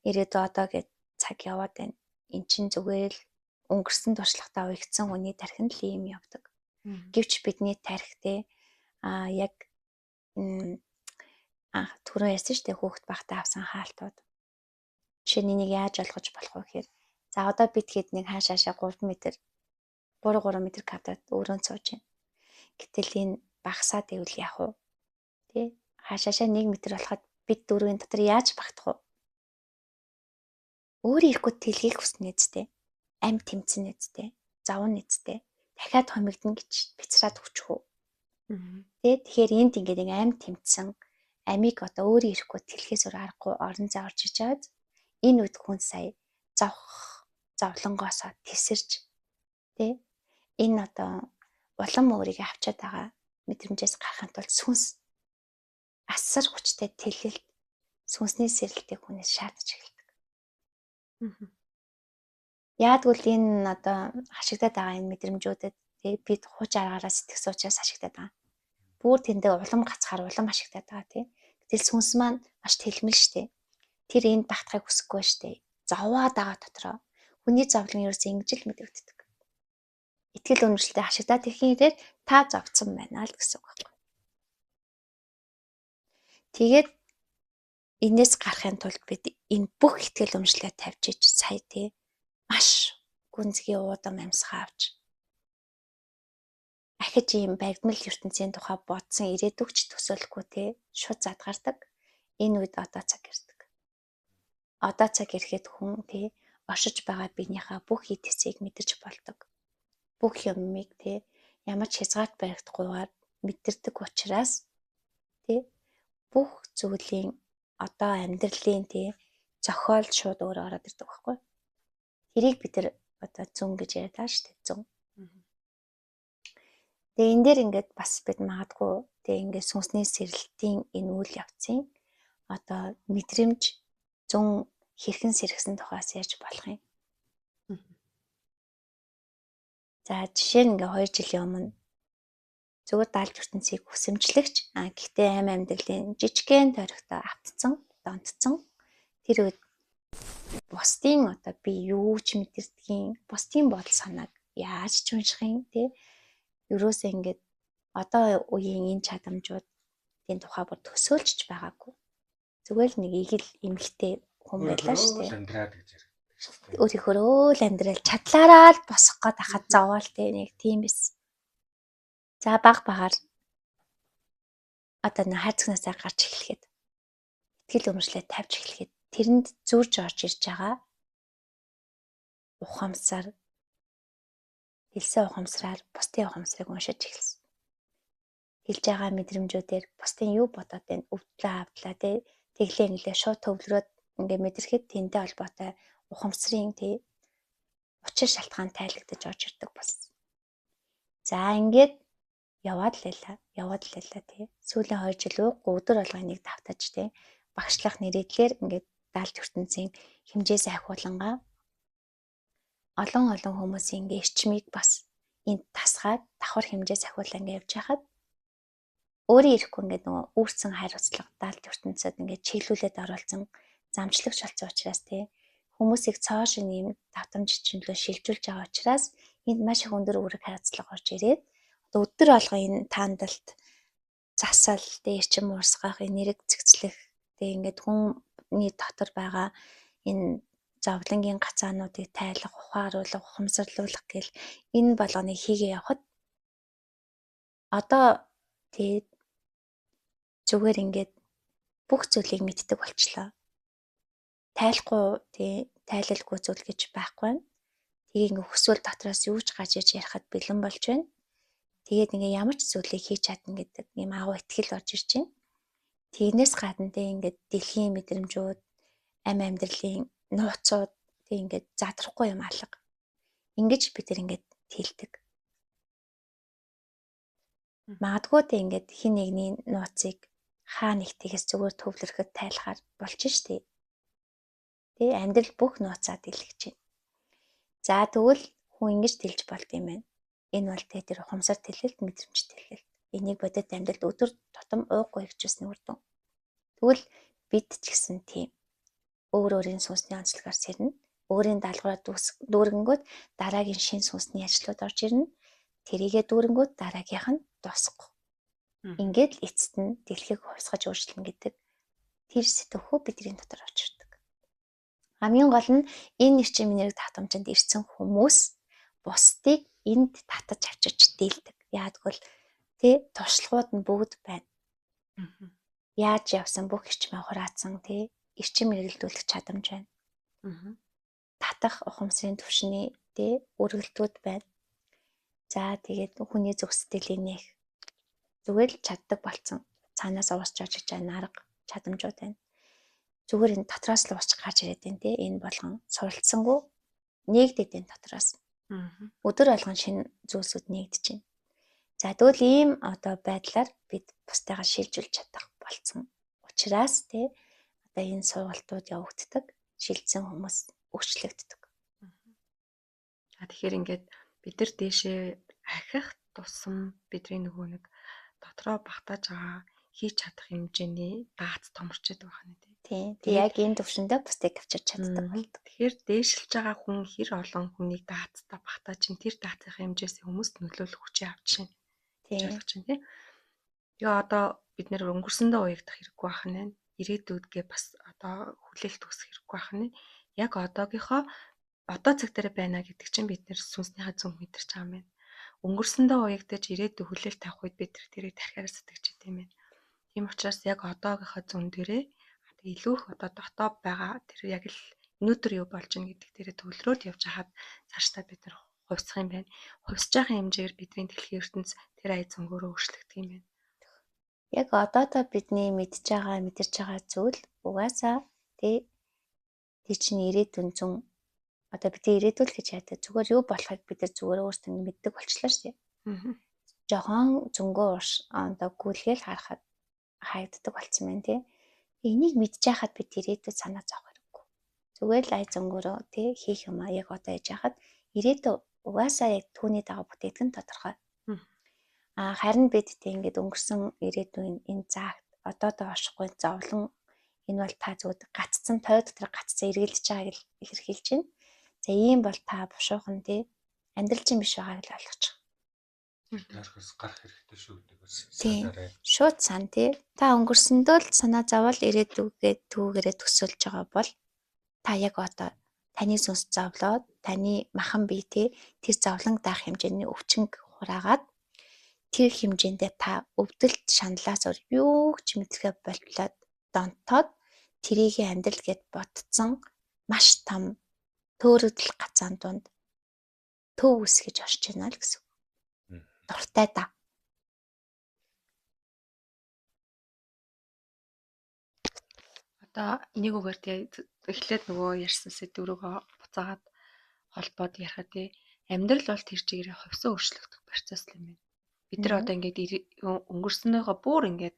ирээдүй одоо гэж цаг яваад байна. Эн чинь зүгээр л өнгөрсөн туршлагатай уягдсан хүний тархинд л юм явдаг. Гэвч бидний тархи яг түрүү ярьсан шүү дээ хүүхэд багтаа авсан хаалтууд. Жишээ нь энийг яаж ойлгож болох вэ гэхээр За одоо бид хэд нэг хаашаашаа 3 м 3 м квадрат өрөөнд сууж байна. Гэтэл энэ багасаад ивэл яах вэ? Тэ? Хаашаашаа 1 м болоход бид дөрвийн дотор яаж багтах вэ? Өөрөө ирэхгүй тэлхийг хүснэ үстэй. Ам тэмцэн үстэй. Завн үстэй. Дахиад хомигдно гэж бицраад хүчх үү? Тэгэхээр энд ингээд нэг ам тэмцэн амийг одоо өөрөө ирэхгүй тэлхээс өөр аргагүй орон зай орж ичээд энэ үед хүн сая зовлонгоосоо тесэрч тэ энэ одоо улам өөрийгөө авчаад байгаа мэдрэмжээс гарахын тулд сүнс асар хүчтэй тэлэлт сүнсний сэрэлтийг хүнээс шаардж эхэлдэг. Яагтвэл энэ одоо хашигдаад байгаа энэ мэдрэмжүүдэд бид хууч аргаараа сэтгэх суучраас хашигдаад байгаа. Бүр тэндээ улам гацхаар улам хашигдаад байгаа тий. Гэтэл сүнс маань маш тэлмэл штэ. Тэр энд багтахыг хүсэхгүй штэ. Зовоод байгаа дотроо хүний зовлон ерөөсөө ингэж л мэдрэгддэг. Итгэл үнэмшилтэй хашигдаад ирэхин ирээд та зовцсон байна л гэсэн үг байна. Тэгээд энээс гарахын тулд бид энэ бүх итгэл үнэмшлээ тавьж ич сая тий маш гүнзгий уудам амьсгаа авч ахиж ийм баригдмал ертөнцийн тухай бодсон ирээдүгч төсөөлөхгүй тий шууд задгардаг. Энэ үед одоо цаг ирдэг. Одоо цаг ирэхэд хүн тий оршиж байгаа биенийхээ бүх эд хэсгийг мэдэрч болдог. Бүх юмыг тий ямар ч хязгаарт баригдахгүйгээр мэдэрдэг учраас тий бүх зүйлийн одоо амьдралын тий зохиол шууд өөрөө ороод ирдэг байхгүй. Тэрийг бид нар одоо зүн гэж яриад байгаа шүү дээ зүн. Тэгээ энэ дээр ингээд бас бид магадгүй тэгээ ингээд сүнсний сэрэлтийн энэ үйл явцын одоо мэдрэмж зүн хэрхэн сэргсэн тухайс ярьж болох юм. За жишээ нь ингээ 2 жилийн өмнө зүгээр даалж ертөнцийг хүсэмжлэгч гэхдээ аим амьдралын жижигхэн тойрогтой автцсан, донтцсон тэр үед бусдын одоо би юу ч мэдэрдгийн бусдын бодол санааг яаж ч уншихын тий ерөөсөө ингээд одоо үеийн энэ чадамжуудын тухай бүр төсөөлж байгаагүй. Зүгээр л нэг игэл эмхтэй хүн байлаа шүү дээ. Амьдраад гэж ярьдаг шүү дээ. Өөрийнхөө л амьдрал чадлаараа л босох гээд хахад зовоол тий нэг тийм биш. За багаар одоо нэг хайрцагнаасаа гарч эхлэхэд итгэл үнэмшлээ тавьж эхлэхэд тэрэнд зүрж орж ирж байгаа ухамсар хэлсэн ухамсараар бусдын ухамсарыг уншиж эхэлсэн. Хэлж байгаа мэдрэмжүүдээр бусдын юу бодоод байна өвдлөө авдлаа тий тэглээ инглээ шууд төвлөрөөд ингээ мэдрэхэд тэнтэй холбоотой ухамсарын тий учир шалтгаан тайлагдаж орж ирдэг болсон. За ингээд яваад л байлаа тий сүүлийн 2 жил уу өдөр болгоо нэг давтаж тий багшлах нэрийдлэр ингээд даалт ертөнцийн хэмжээс ахиулангаа олон хүмүүсийн ингээ эрчмийг бас энд тасгаад давхар хэмжээс ахиулан ингээ явж хахад өөрөө ирэхгүй ингээ нөгөө үүрсэн хариуцлага даалт ертөнцөд ингээ чиглүүлээд оруулсан замчлагч болсон учраас тий хүмүүсийг цоошин юм давтамж чиглэлөөр шилжүүлж байгаа учраас энд маш их өндөр үүрэг хариуцлага орж ирээд өдөр алга энэ таандалт засал тий эрчим уурсгах энерги цэгцлэх тий ингээд хүний дотор байгаа энэ зовлонгийн гацаануудыг тайлах, ухааруулах, ухамсарлуулах гэл энэ болгоныг хийгээ явахад одоо тий зүгээр ингээд бүх зүйлийг мэддэг болчлоо. Тайлахгүй тий тайлалгүй зүйл гэж байхгүй. Тэгээ ингээ хүсвэл дотроос юу ч гарч иж ярихад бэлэн болж байна. Тэгээд ингээ ямар ч зүйлийг хийж чадна гэдэг ийм агуу итгэл орж ирж байна. Тийнээс гадна тий ингээд дэлхийн мэдрэмжүүд, амьдралын нууцуд тий ингээд задрахгүй юм алга. Ингэж бид нар ингээд тэлдэг. Магадгүй тий ингээд хин нэгний нууцыг хаа нэгтгээс зүгээр төвлөрөхөд тайлахаар болж штий. Тий амьдрал бүх нууцаа дэлгэж байна. За тэгвэл хүн ингэж тэлж болд юм байна. Энэ бол тий тэр ухамсар тэлэлт, мэдрэмж тэлэлт. Энийг бодит амьдралд өдөр тутам ууггүй хэрэгжүүлсэн үр дүн. Тэгвэл бид ч гэсэн тийм өөрийн сүнсний онцлогоор сэрнэ. Өөрийн даалгавраа дүүрэнгүүд дараагийн шин сүнсний ажлууд орж ирнэ. Тэрийгэ дүүрэнгүүд дараагийнх нь дуусахгүй. Ингээд л эцэст нь дэлхийг хувьсгаж өөрчлөн гэдэг тэр сэтгхүү бидний дотор очирдаг. Хамгийн гол нь энэ эрчим энерги татамжинд ирсэн хүмүүс бусдыг энд татаж авчирч дийлдэг. Яагтвэл тий туршлагууд нь бүгд байна. Яаж явсан бүх эрчимээ хураацсан тий эрчим эргэлдүүлэх чадамж байна. Татах ухамсарын түвшний тий үргэлтүүд байна. За тэгээд хүний зүрх сэтгэлийн нэх зүгээр л чаддаг болсон. Цаанаас уусч орж иж байгаа арга чадамжууд байна. Зүгээр энэ дотроос л уусч гарч ирээд байна тий энэ болгон суралцсангүй нэгдээд энэ дотроос. Өдөр болгон шинэ зүйлсүүд нэгдэж байна. За тэгвэл ийм одоо байдлаар бид бусдаагаа шилжүүлж чадах болсон. Учираас тий одоо энэ сургалтууд явагддаг, шилжсэн хүмүүс өгчлөгддөг. За тэгэхээр ингээд бид нар дээшээ ахих тусам бидний нөгөө нэг дотроо багтааж байгаа хийж чадах хэмжээний гац томорчод байгаа нь тий. Тий. Яг энэ төвшөндөө бусдыг авчирч чаддаг болдог. Тэгэхээр дээшилж байгаа хүн хэр олон хүнийг даацтай багтааж чинь тэр даацын хэмжээс хүмүүст нөлөөлөх хүчээ авч чинь. Тий. Ойлгож чинь тий. Тэгээ одоо бид нэр өнгөрсөндөө уягдах хэрэггүй байх нь байна. Ирээдүйдгээ бас одоо хүлээлт өгөх хэрэггүй байх нь. Яг одоогийнхоо одоо цаг дээр байна гэдэг чинь бид нэр сүнснийхээ зөв мэдэрч байгаа юм байна. Өнгөрсөндөө уягдаж ирээдүйд хүлээлт авах үед бид тэрийг дахиад сэтгэж идэв юм байна. Тийм учраас яг одоогийнхоо зүүн дээрээ илүү их одоо дотоод байгаа тэр яг л өнөөдөр юу болж байна гэдэг дээрээ төвлөрөөд явж хахад цаашдаа бид нар хувьсах юм байна. Хувьсж байгаа хэмжээгээр бидний дэлхийн ертөнц тэр ая зөнгөөрөө өөрчлөгдөх юм байна. Яг одоодоо бидний мэдж байгаа зүйл угаасаа тий чинь ирээдүйн зүүн одоо бидний ирээдүйн гэж яадаг зүгээр юу болохыг бид нар зүгээр өөрсдөө мэддэг болчихлоо шүү дээ. Жохон зөнгөө одоо гүйлгээл харахад хаагддаг болсон байна тий. Энийг мэдж байхад бид ирээдүйд санаа зовох хэрэггүй. Зүгээр л ай зөнгөөрөө тий хийх юм а яг одоо яж хахад ирээдүй угаасаа яг түүний дагав бүтээгдэх нь тодорхой. Харин бид тий ингээд өнгөрсөн ирээдүйн энэ загт одоодоо оршихгүй зовлон энэ бол та зүгт гаццсан тойр дотор гаццсан эргэлдэж байгааг л илэрхийлж байна. За ийм бол та бушуухан тий амьдралчин биш байгааг л ойлгочих. Тэрхээс гарах хэрэгтэй шүү гэдэг бас санаарай. Шууд сан тий. Та өнгөрсөндөө л санаа зовол ирээдүгээ түүгээрээ төсөөлж байгаа бол та яг одоо таны сүнс зовлоод таны махан бие тий тэр зовлон даах хэмжээний өвчнг хураагаад тэр хэмжээндээ та өвдөлт шаналаас өөр юу ч мэдлэгээ болтлоод донтоод тэрийг амьдрал гэд ботцсон маш том төөрөгдөл гацаан дунд төв үсгэж орж байна л гэсэн. Дуртай да. Одоо энийг үгээр тий эхлээд нөгөө ярьсан сэдв рүүгээ буцаагаад холбоод ярихад тий амьдрал бол тэр чигээрээ хувьсан өөрчлөгдөх процесс юм байна. Бид нар одоо ингээд өнгөрснөөгөө бүр ингээд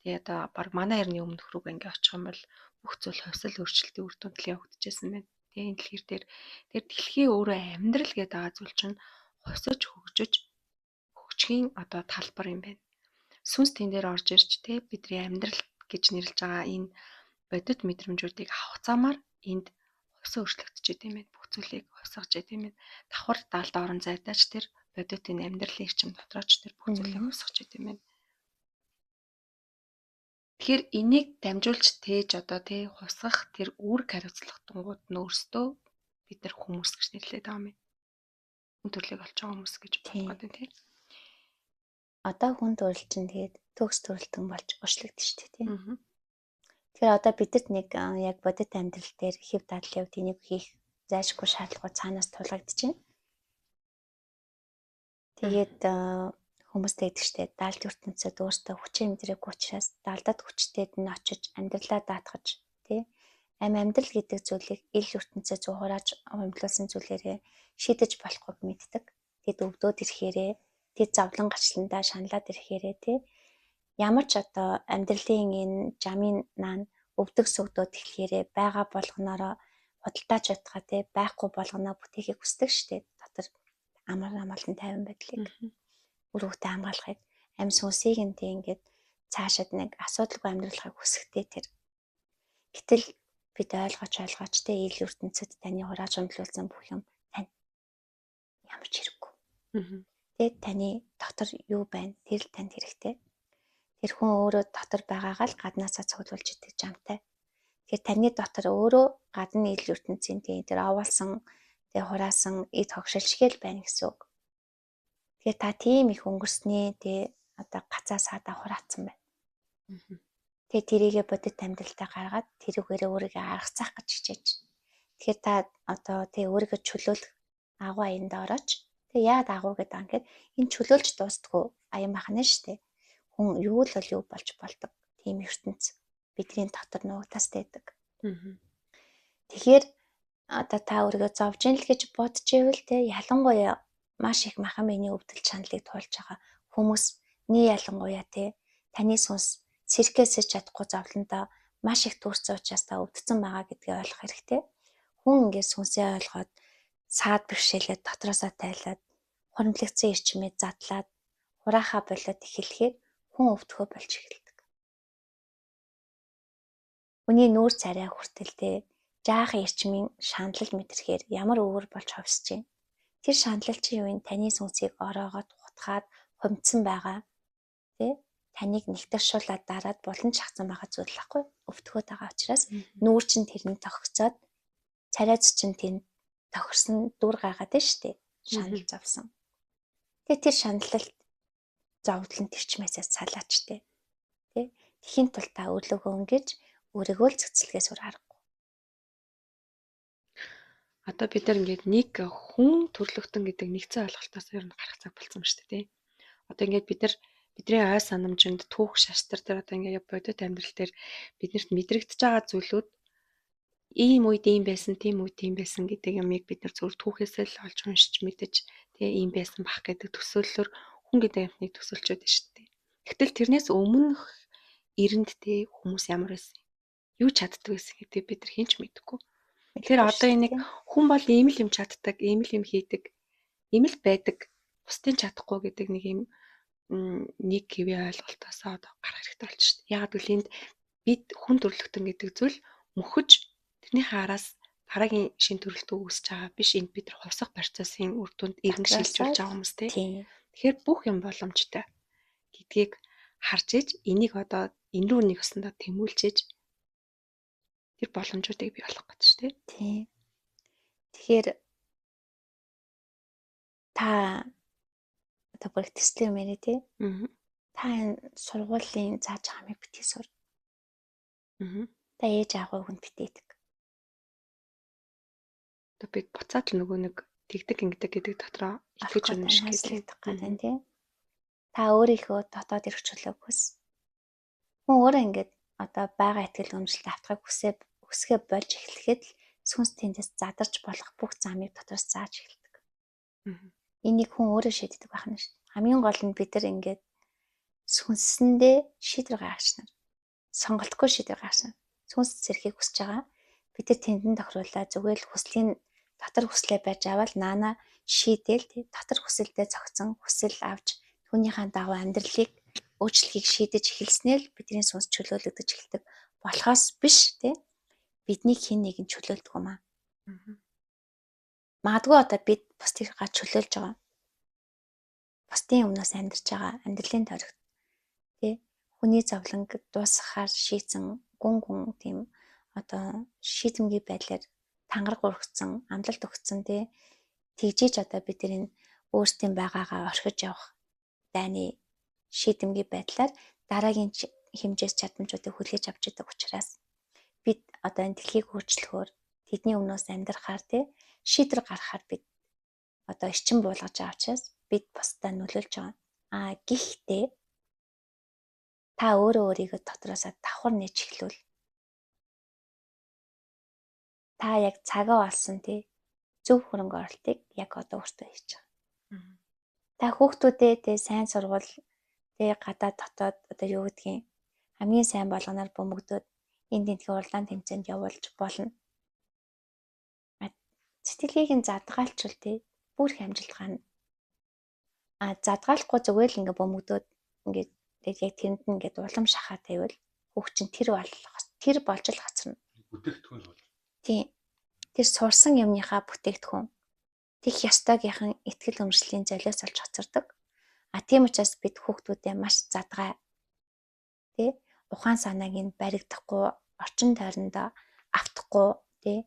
тий одоо баг манай эртний өмнөх рүүгээ ингээд очих юм бол бүх зүйл хувьсал өөрчлөлтийн үр дүнд л явагдчихсан байна. Тий энэ дэлхийр дээр тэр дэлхийн өөрөө амьдрал гэдэг байгаа зүйл чинь хувьсаж хөгжиж хөгжихийн одоо талбар юм байна. Сүнс тэн дээр орж ирж тий бидний амьдрал гэж нэрлэж байгаа энэ бодит мэдрэмжүүдийг авах замаар энд хувьсан өөрчлөгдөж идэм байх. Бүх зүйлийг хувьсгаж идэм байх. Давхар далд орон зайдаач тэр бодит энэ амьдралын эрчим дотрооч тэр бүх зүйлийг хувьсгаж идэм байх. Тэгэхээр энийг дамжуулж тээж одоо тий хувьсгах тэр үүрэг хариуцлагатангууд нь өөрсдөө бид нар хүмүүс гэж нэрлэдэг байгаа юм байна. Хүн төрлийг олж байгаа хүмүүс гэж боддог гэдэг тий. Одоо хүн төрөл чинь тэгээд төгс төрөлтөн болж уршлагдчих шүү дээ тий. Тэгэхээр одоо бидэд нэг яг бодит амьдрал дээр хэв дадлын хувьд энийг хийх зайлшгүй шаардлагагүй цаанаас тулгагдж байна. Тэгээд хүмүүс тэгдэг штэ даалт ертөнцид өөртөө хүчээ мэдрээгүй учраас даалдад хүчтэйд нь очиж амьдралаа даатгаж тий амьдрал гэдэг зүйлийг ил ертөнцид зуухарааж өмдлүүлсэн зүйлээрээ шийдэж болохгүйг мэддэг. Тэгэд өвдөөд ирэхээрээ тэд завлан гачландаа шаналаад ирэхээрээ тий ямар ч одоо амьдралын энэ жамын наан өвдөг сүгдөөд эхлэхээрээ байгаа болгоноороо худалдаач удаа тий байхгүй болгоноо бүтээхийг хүсдэг штэ дотор амар амгалан тайван байдлыг үр хөвгтөө хамгаалахыг амь сүнсийг нь тий ингээд цаашид нэг асуудалгүй амьдралахыг хүсэхтэй тэр. Гэтэл бид ойлгооч тий ил ертөнцид таны хурааж өмдлүүлсэн бүх юм тань ямар ч хэрэггүй. Тий таны дотор юу байна тэр л танд хэрэгтэй. Тэр хүн өөрөө дотор байгаагаа л гаднаасаа цуглуулж идэг жамтай. Тэгэхээр таны дотор өөрөө гадны ил ертөнцийн тэр овоолсон, тэр хураасан эд хогшилшгээл байна гэсэн үг. Тэгэхээр та тийм их өнгөрсний тий одоо гацаа саадаа хураацсан байна. Тэгээ тэрийгэ бодит амьдралтаа гаргаад тэрүүгээрээ өөрийгөө аргацаах гэж хичээж. Тэгэхээр та одоо тий өөрийгөө чөлөөлөх агуу аянд орооч. Тэгээ яагаад агуу гэдэг юм гэхээр энэ чөлөөлж дуустдаггүй аян бахна шүү дээ. Хүн юу л бол юу болж болдог. Тийм ертөнц бидний дотор нуугтаас байдаг. Тэгэхээр одоо та өөрийгөө зовж ийн л гэж бодож ивэл тий ялангуяа маш их махан биений өвдөл чаналыг туулж байгаа хүмүүсний ялангуяа тий таны сүнс циркээсэж чадахгүй зовлондоо маш их төрсөн учраас та өвдсөн байгаа гэдгийг ойлгох хэрэгтэй. Хүн ингээд сүнсээ ойлгоод саад бэрхшээлээ дотроосоо тайлаад хуримтлагдсан эрчмээ задлаад хураахаа болоод эхлэхээр хүн өвдөхөө болж эхэлдэг. Хүний нүүр царай хүртэл тий жаахан эрчмийн шаналл мэдрэхээр ямар өвөр болж ховсож байна. Тэр шаналлчийн үеийн таны сүнсийг ороогоод хутгаад хомдсон байгаа тий таныг нэгтгэшүүлээд дараад булан шахсан байгаа зүйл байхгүй өвдөхөд байгаа учраас нүүр чинь тэрний тогтцоод царайц чинь тэнд тохирсон дүр гаргаад байна шүү дээ. Шанал зовсон. Тэгээ тэр шаналлалт зовлон тэрчмээсээ салаач тий. Тэхийн тулд та өглөөгөө өнгөж өөрийгөө л цэцлэгээс өөр аргагүй. Одоо бид нар ингээд нэг хүн төрлөختөн гэдэг нэгцэн ойлголтоос ер нь гарах цаг болсон ба шүү дээ. Одоо ингээд бидний ой санамжинд түүх шаштрал дээр одоо ингээд бодит амьдрал дээр биднэрт мэдрэгдэж байгаа зүйлүүд ийм үед ийм байсан, тийм үед тийм байсан гэдэг юмыг бид нар зөвхөн түүхээсээ л олж уншиж мэдэж тэгээ ийм байсан бах гэдэг төсөөллөөр хүн гэдэг юмныг төсөөлчөөд байна шүү дээ. Гэтэл тэрнээс өмнөх эрэнд тэ хүмүүс ямар байсан, юу чаддаг байсан гэдэг бид нар хинч мэдэхгүй. Тэгэхээр одоо энэ хүн бол ийм л юм чаддаг, ийм л юм хийдэг, ийм л байдаг, бусдын чадахгүй гэдэг нэг юм нэг хэвийн ойлголтоос одоо гарах хэрэгтэй болж шүү дээ. Яг гэвэл энд бид хүн төрлөختөн гэдэг зүйл мөхөж тэрнийхээ араас дараагийн шин төрөлтөө үүсэж байгаа биш. Энд бид нар хувьсах процессын үр дүнд эргэн шилжүүлж байгаа хүмүүс тийм. Тэгэхээр бүх юм боломжтой гэдгийг харж иж энийг одоо энэ рүү нэг өсөндөө тэмүүлж иж тэр боломжуудыг бий болгох гэж шүү дээ. Тийм. Тэгэхээр та одоо бүр теслэр мэрэ тий. Та энэ сургуулийн зааж байгаа юмыг битгий сур. Та ээж ааваа хүнд битээдэг. Одоо би буцаад л нөгөө нэг тэгдэг ингэдэг гэдэг дотроо итгэж үнэ шиг хэлдэг гэдэг тий. Та өөрийнхөө дотоод эрхчлөлөө хүс. Хүн өөрөө ингээд одоо бага ихтгэл өмчлөлт автахыг хүсгээ болж эхлэхэд л сүнс тэндээс задарч болох бүх замыг дотроос зааж эхэлдэг. Энийг хүн өөрөө шийддэг байх нь шүү. Хамгийн гол нь бид нар ингээд сүнсэндээ шийдвэр гаргачна. Сонголтгүй шийдвэр гаргачна. Сүнс зэрхийг хүсэж байгаа. Бид нар тэндэн тохируулаад зүгээр л хүслийн дотор хүслээ байж аваад наана шийдээл дотор хүсэлдээ цогцсон хүсэл авч түүнийхээ дагуу амьдралыг өөрчлөхийг шийдэж эхэлснээр бидний сүнс чөлөөлөгдөж эхэлдэг. Болохоос биш тий. Бидний хэн нэгэн чөлөөлдөг юм аа. Магадгүй одоо бид бусдыгаа чөлөөлж байгаа. Бусдын өмнөөс амьдарч байгаа амьдралын тойрогт тий. Хүний зовлонг дуусгахаар шийдсэн гүн тийм одоо шийдэмгий байдлаар тангараг ургацсан, амлалт өгсөн тий. Тэгжиж одоо бид энэ өөрсдийн байгаагаа орхиж явах дайны шийдэмгий байдлаар дараагийн хэмжээс чадамжуудыг хүлээж авч идэг учраас бид одоо энэ дэлхийг өөрчлөхөөр тэдний өмнөөс амьдрахаар тий шийдвэр гаргахаар бид одоо эрчим буулгаж байгаа учраас бид бусдаа нөлөөлж байгаа. Гэхдээ та өөрийгөө дотроосоо давхар нээж эхлүүл. Та яг цагаа олсон тий зөв хөрөнгө оруулалтыг яг одоо өөртөө хийж байгаа. Та хүүхдүүдээ тий сайн сургууль тий гадаад дотоод одоо юу гэдгийг хамгийн сайн болгоноор бөмбөгдөөд энэ тентгийн уралдаан тэмцээнд явуулж болно. Сэтгэлийг нь задгаалчвал тий бүр их амжилт гарна. Задгаалахгүй зүгээр л ингээ бөмбөгдөөд ингээд яг тэнд нь ингээд улам шахаа тавиул хүүхд чинь тэр болж л хоцорно. Бүтээгдэхүүн бол. Тийм. Тэр сурсан юмныхаа бүтээгдэхүүн тех ёстойгийнхан ихтгэл өмчлөлийн золиос олж хоцордог. Тийм учраас бид хүүхдүүдээ маш задгаа тий ухаан санааг нь баригдахгүй орчин тойрондоо автахгүй тий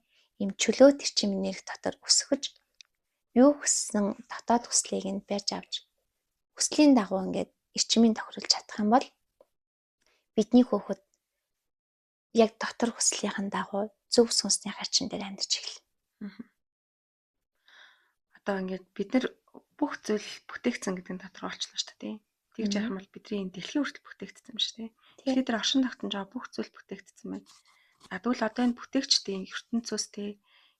ийм чөлөөт эрчим энерги дотор өсгөж юу хүссэн дотоод хүслийг нь барьж авч хүслийн дагуу ингээд эрчимийг тохируулж чадах юм бол бидний хүүхэд яг дотор хүслийнхэн дагуу зөв сүнсний хачин дээр амьдарч эхэлнэ. Одоо ингээд бид нар бүх зүйл бүтээгдсэн гэдэг нь тодорхой болчихлоо шүү дээ. Тэгж ярих юм бол бидний энэ дэлхийн хүртэл бүтээгдсэн юм шүү дээ. Тэгэхээр тэр оршин тогтнож байгаа бүх зүйл бүтээгдсэн байна. Тэгвэл одоо энэ бүтээгчдийн ертөнцөөс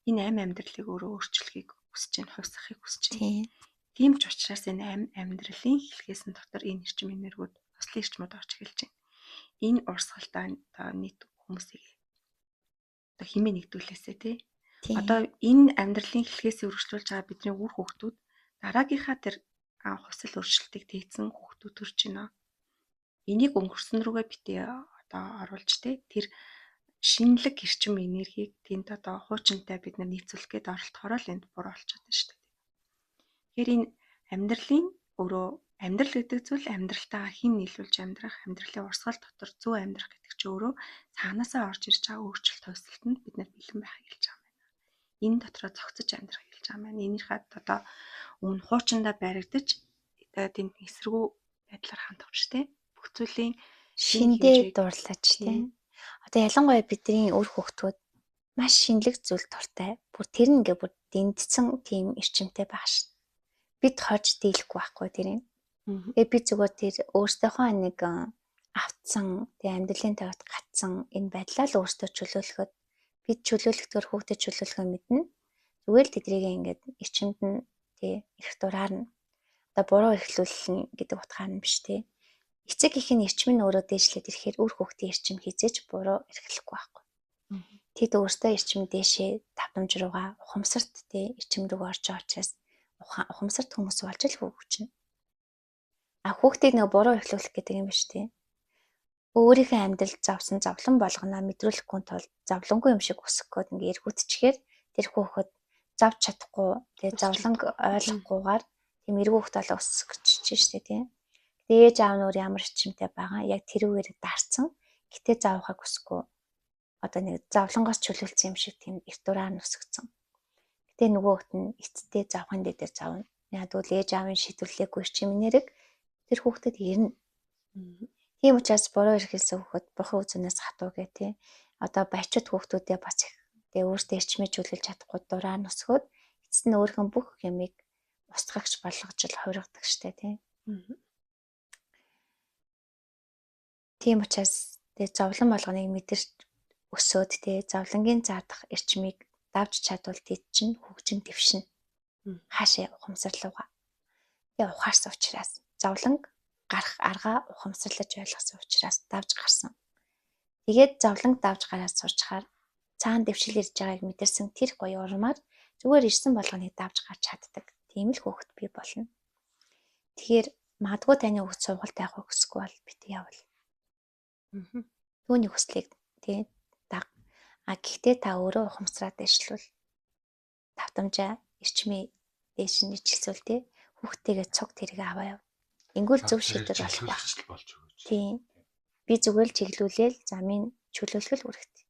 энэ амь амьдралыг өөрөө өөрчлөхийг хүсэж байна, хувьсгахыг хүсэж байна. Тийм ч учраас энэ амьдралын хэлхээсэн дотор энэ эрчим энергиуд, ослын эрчмүүд орж эхэлж байна. Энэ урсгалтай одоо нийт хүмүүсийг одоо хэмээн нэгдүүлээсэ тий. Одоо энэ амьдралын хэлхээсээ үргэлжлүүлж байгаа бидний үр хүүхдүүд дараагийнхаа тэр хувьсэл өөрчлөлтийг тээцэн хүүхдүүд төрж байна. Энийг өнгөрсөн рүүгээ битээ одоо оруулж тий тэр шинэлэг эрчим энергийг тэнд одоо хуучинтай бид нар нийцүүлэх гээд оролдохоор л энд буруу болчиход байна шүү дээ. Тэгэхээр энэ амьдралын өөрөө амьдрал гэдэг зүйл амьдралтайгаа хэн нийлүүлж амьдрах, амьдралын урсгал дотор зөв амьдрах гэдэг чинь өөрөө цаанаасаа орж ирж байгаа өөрчлөлт хувьсэлтэнд бид нар бэлэн байхыг хэлж байгаа юм байна. Энэ дотроо зохицож амьдрах хэлж байгаа юм байна. Энийхээ одоо өмнө хуучиндаа баригдаж тэнд эсрэгүү байдлаар хандах биш тий. Бүх зүйлийн шиндээ дуурлаж тий. Одоо ялангуяа бидний үр хүүхдүүд маш шинэлэг зүйл дуртай. Бүр тэр нь ингээ бүр дэндсэн тийм эрчимтэй байх шин. Бид хож дийлэхгүй байхгүй тэрийг. Тэгээ би зүгээр тэр өөртөөхөө нэг автсан тэгээ амьдралын тавьд гатсан энэ байдлаа л өөртөө чөлөөлөхөд бид чөлөөлөхөөр хүүхдэд чөлөөлөхөө мэднэ. Зүгээр л тэдрийг ингээд эрчимд нь тий их дураар нь одоо буруу эрхлүүлнэ гэдэг утгаар нь биш тий. Эцэг ихийн эрчим нь өөрөө дээшлээд ирэхээр үр хүүхдийн эрчим хизээж буруу эрхлэхгүй байхгүй. Тэд өөртөө эрчим дээшээ давтамж руугаа ухамсарт тий эрчим рүү орж байгаа учраас ухамсарт хүмүүс болж л хөгжинэ. Хүүхдийг нэг буруу эрхлүүлэх гэдэг юм биш тий. Өөрийнхөө амьдрал завсан завлан болгоно мэдрүүлэхгүй тул завлангүй юм шиг өсөх гээд ингээ эргүүтчихээр тэр хүүхэд завж чадахгүй тэгээ завланг ойлгохгүйгээр тийм эргүүхт болоо өсгөж штэ тий. Ээж аав нь ямар эрчимтэй байгаа яг тэрүүгээр дарцсан. Гэтэ заавахыг хүсэхгүй. Одоо нэг завлангоос чөлөөлсөн юм шиг тийм эрт дураар нь өсгцэн. Гэтэ нөгөөхт нь эцтэй завхын дээр завна. Яг бол ээж аавын шийдвэрлээгүй эрчим энерги тэр хүүхдэд ирнэ. Тийм учраас буруу эрхэлсэн хүүхэд бурхан үзэнээс хатуу гэ тий. Одоо баячид хүүхдүүдээ бас их тэгээ өөртөө эрчмээ чөлөөлж чадахгүй дураар нь өсгөөд эцэст нь өөрхөн бүх юмыг устгагч болгож л хувиргадаг штэ тий. Тийм учраас тэгээ зовлон болгоныг мэдэрч өсөөд тэгээ зовлонгийн заадах эрчмийг давж чадвал тэд чинь хөгжин дэвшин хаашаа ухамсарлууга. Тэгээ ухаарсан учраас зовлонг гарах аргаа ухамсарлаж ойлгосон учраас давж гарсан. Тэгээд зовлонг давж гараад сурчхаар цаана дэвшил ирж байгааг мэдэрсэн тэр гоё урмаар зүгээр ирсэн болгоныг давж гарч чаддаг. Тийм л хүүхэд бий болно. Тэгэхээр магадгүй таны хүүхэд сургуультай явах хүсэхгүй бол бит явал. Түүний хүслийг тий даг. Гэхдээ та өөрөө ухамсараад дэвшлүүл. Давтамжаа эрчмээ дээш нь ичилсүүл тий хүүхдтэйгээ цуг тэрэг аваа яв. Ингүүл зөв шийдэл болох байх. Тийм. Би зүгээр л чиглүүлээл замын чөлөөлөх үүрэгтэй.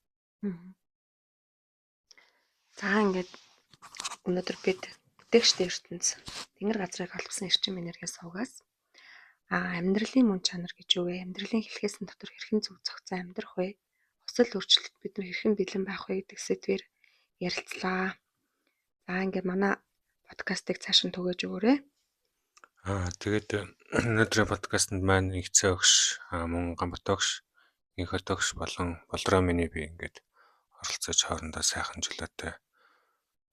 За ингээд өнөөдөр бид бүтээгчтэй ертөнц тэнгэр газрыг албасан эрчим энергиас суугаас амьдралын мөн чанар гэж юу вэ? Амьдралын хэлхээсэн дотор хэрхэн зөв зохицон амьдрах вэ? Осол өөрчлөлт бид нар хэрхэн бэлэн байх вэ гэдэг сэдвээр ярилцлаа. За ингээд манай подкастыг цааш нь түгээж өгөөрэй. Тэгээд өнөөдрийн подкастт маань нэгцээ өгш, мөн Гамбат өгш, инхот өгш болон болдроо миний би ингээд оролцож хоорондоо сайхан чөлөөтэй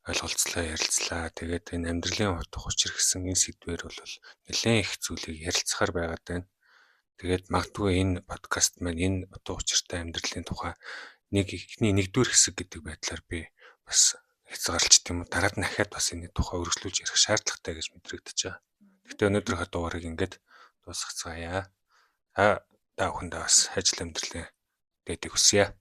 ойлголцлоо, ярилцлаа. Тэгээд энэ амьдралын утга учир гэсэн энэ сэдвээр бол нэлээд их зүйлийг ярилцахаар байгаад байна. Тэгээд магадгүй энэ подкаст маань энэ утга учиртай амьдралын тухай ихний нэгдүгээр хэсэг гэдэг байдлаар би бас хязгаарлалт юм уу. Дараад нь дахиад бас энэ тухай өргөжлүүлж ярих шаардлагатай гэж мэдрэгдэж байгаа. Гэхдээ өнөөдрийнхөө дугаарыг ингээд дуусгацгаая. Та бүхэндээ бас ажил амьдралын дэдийг хүсье.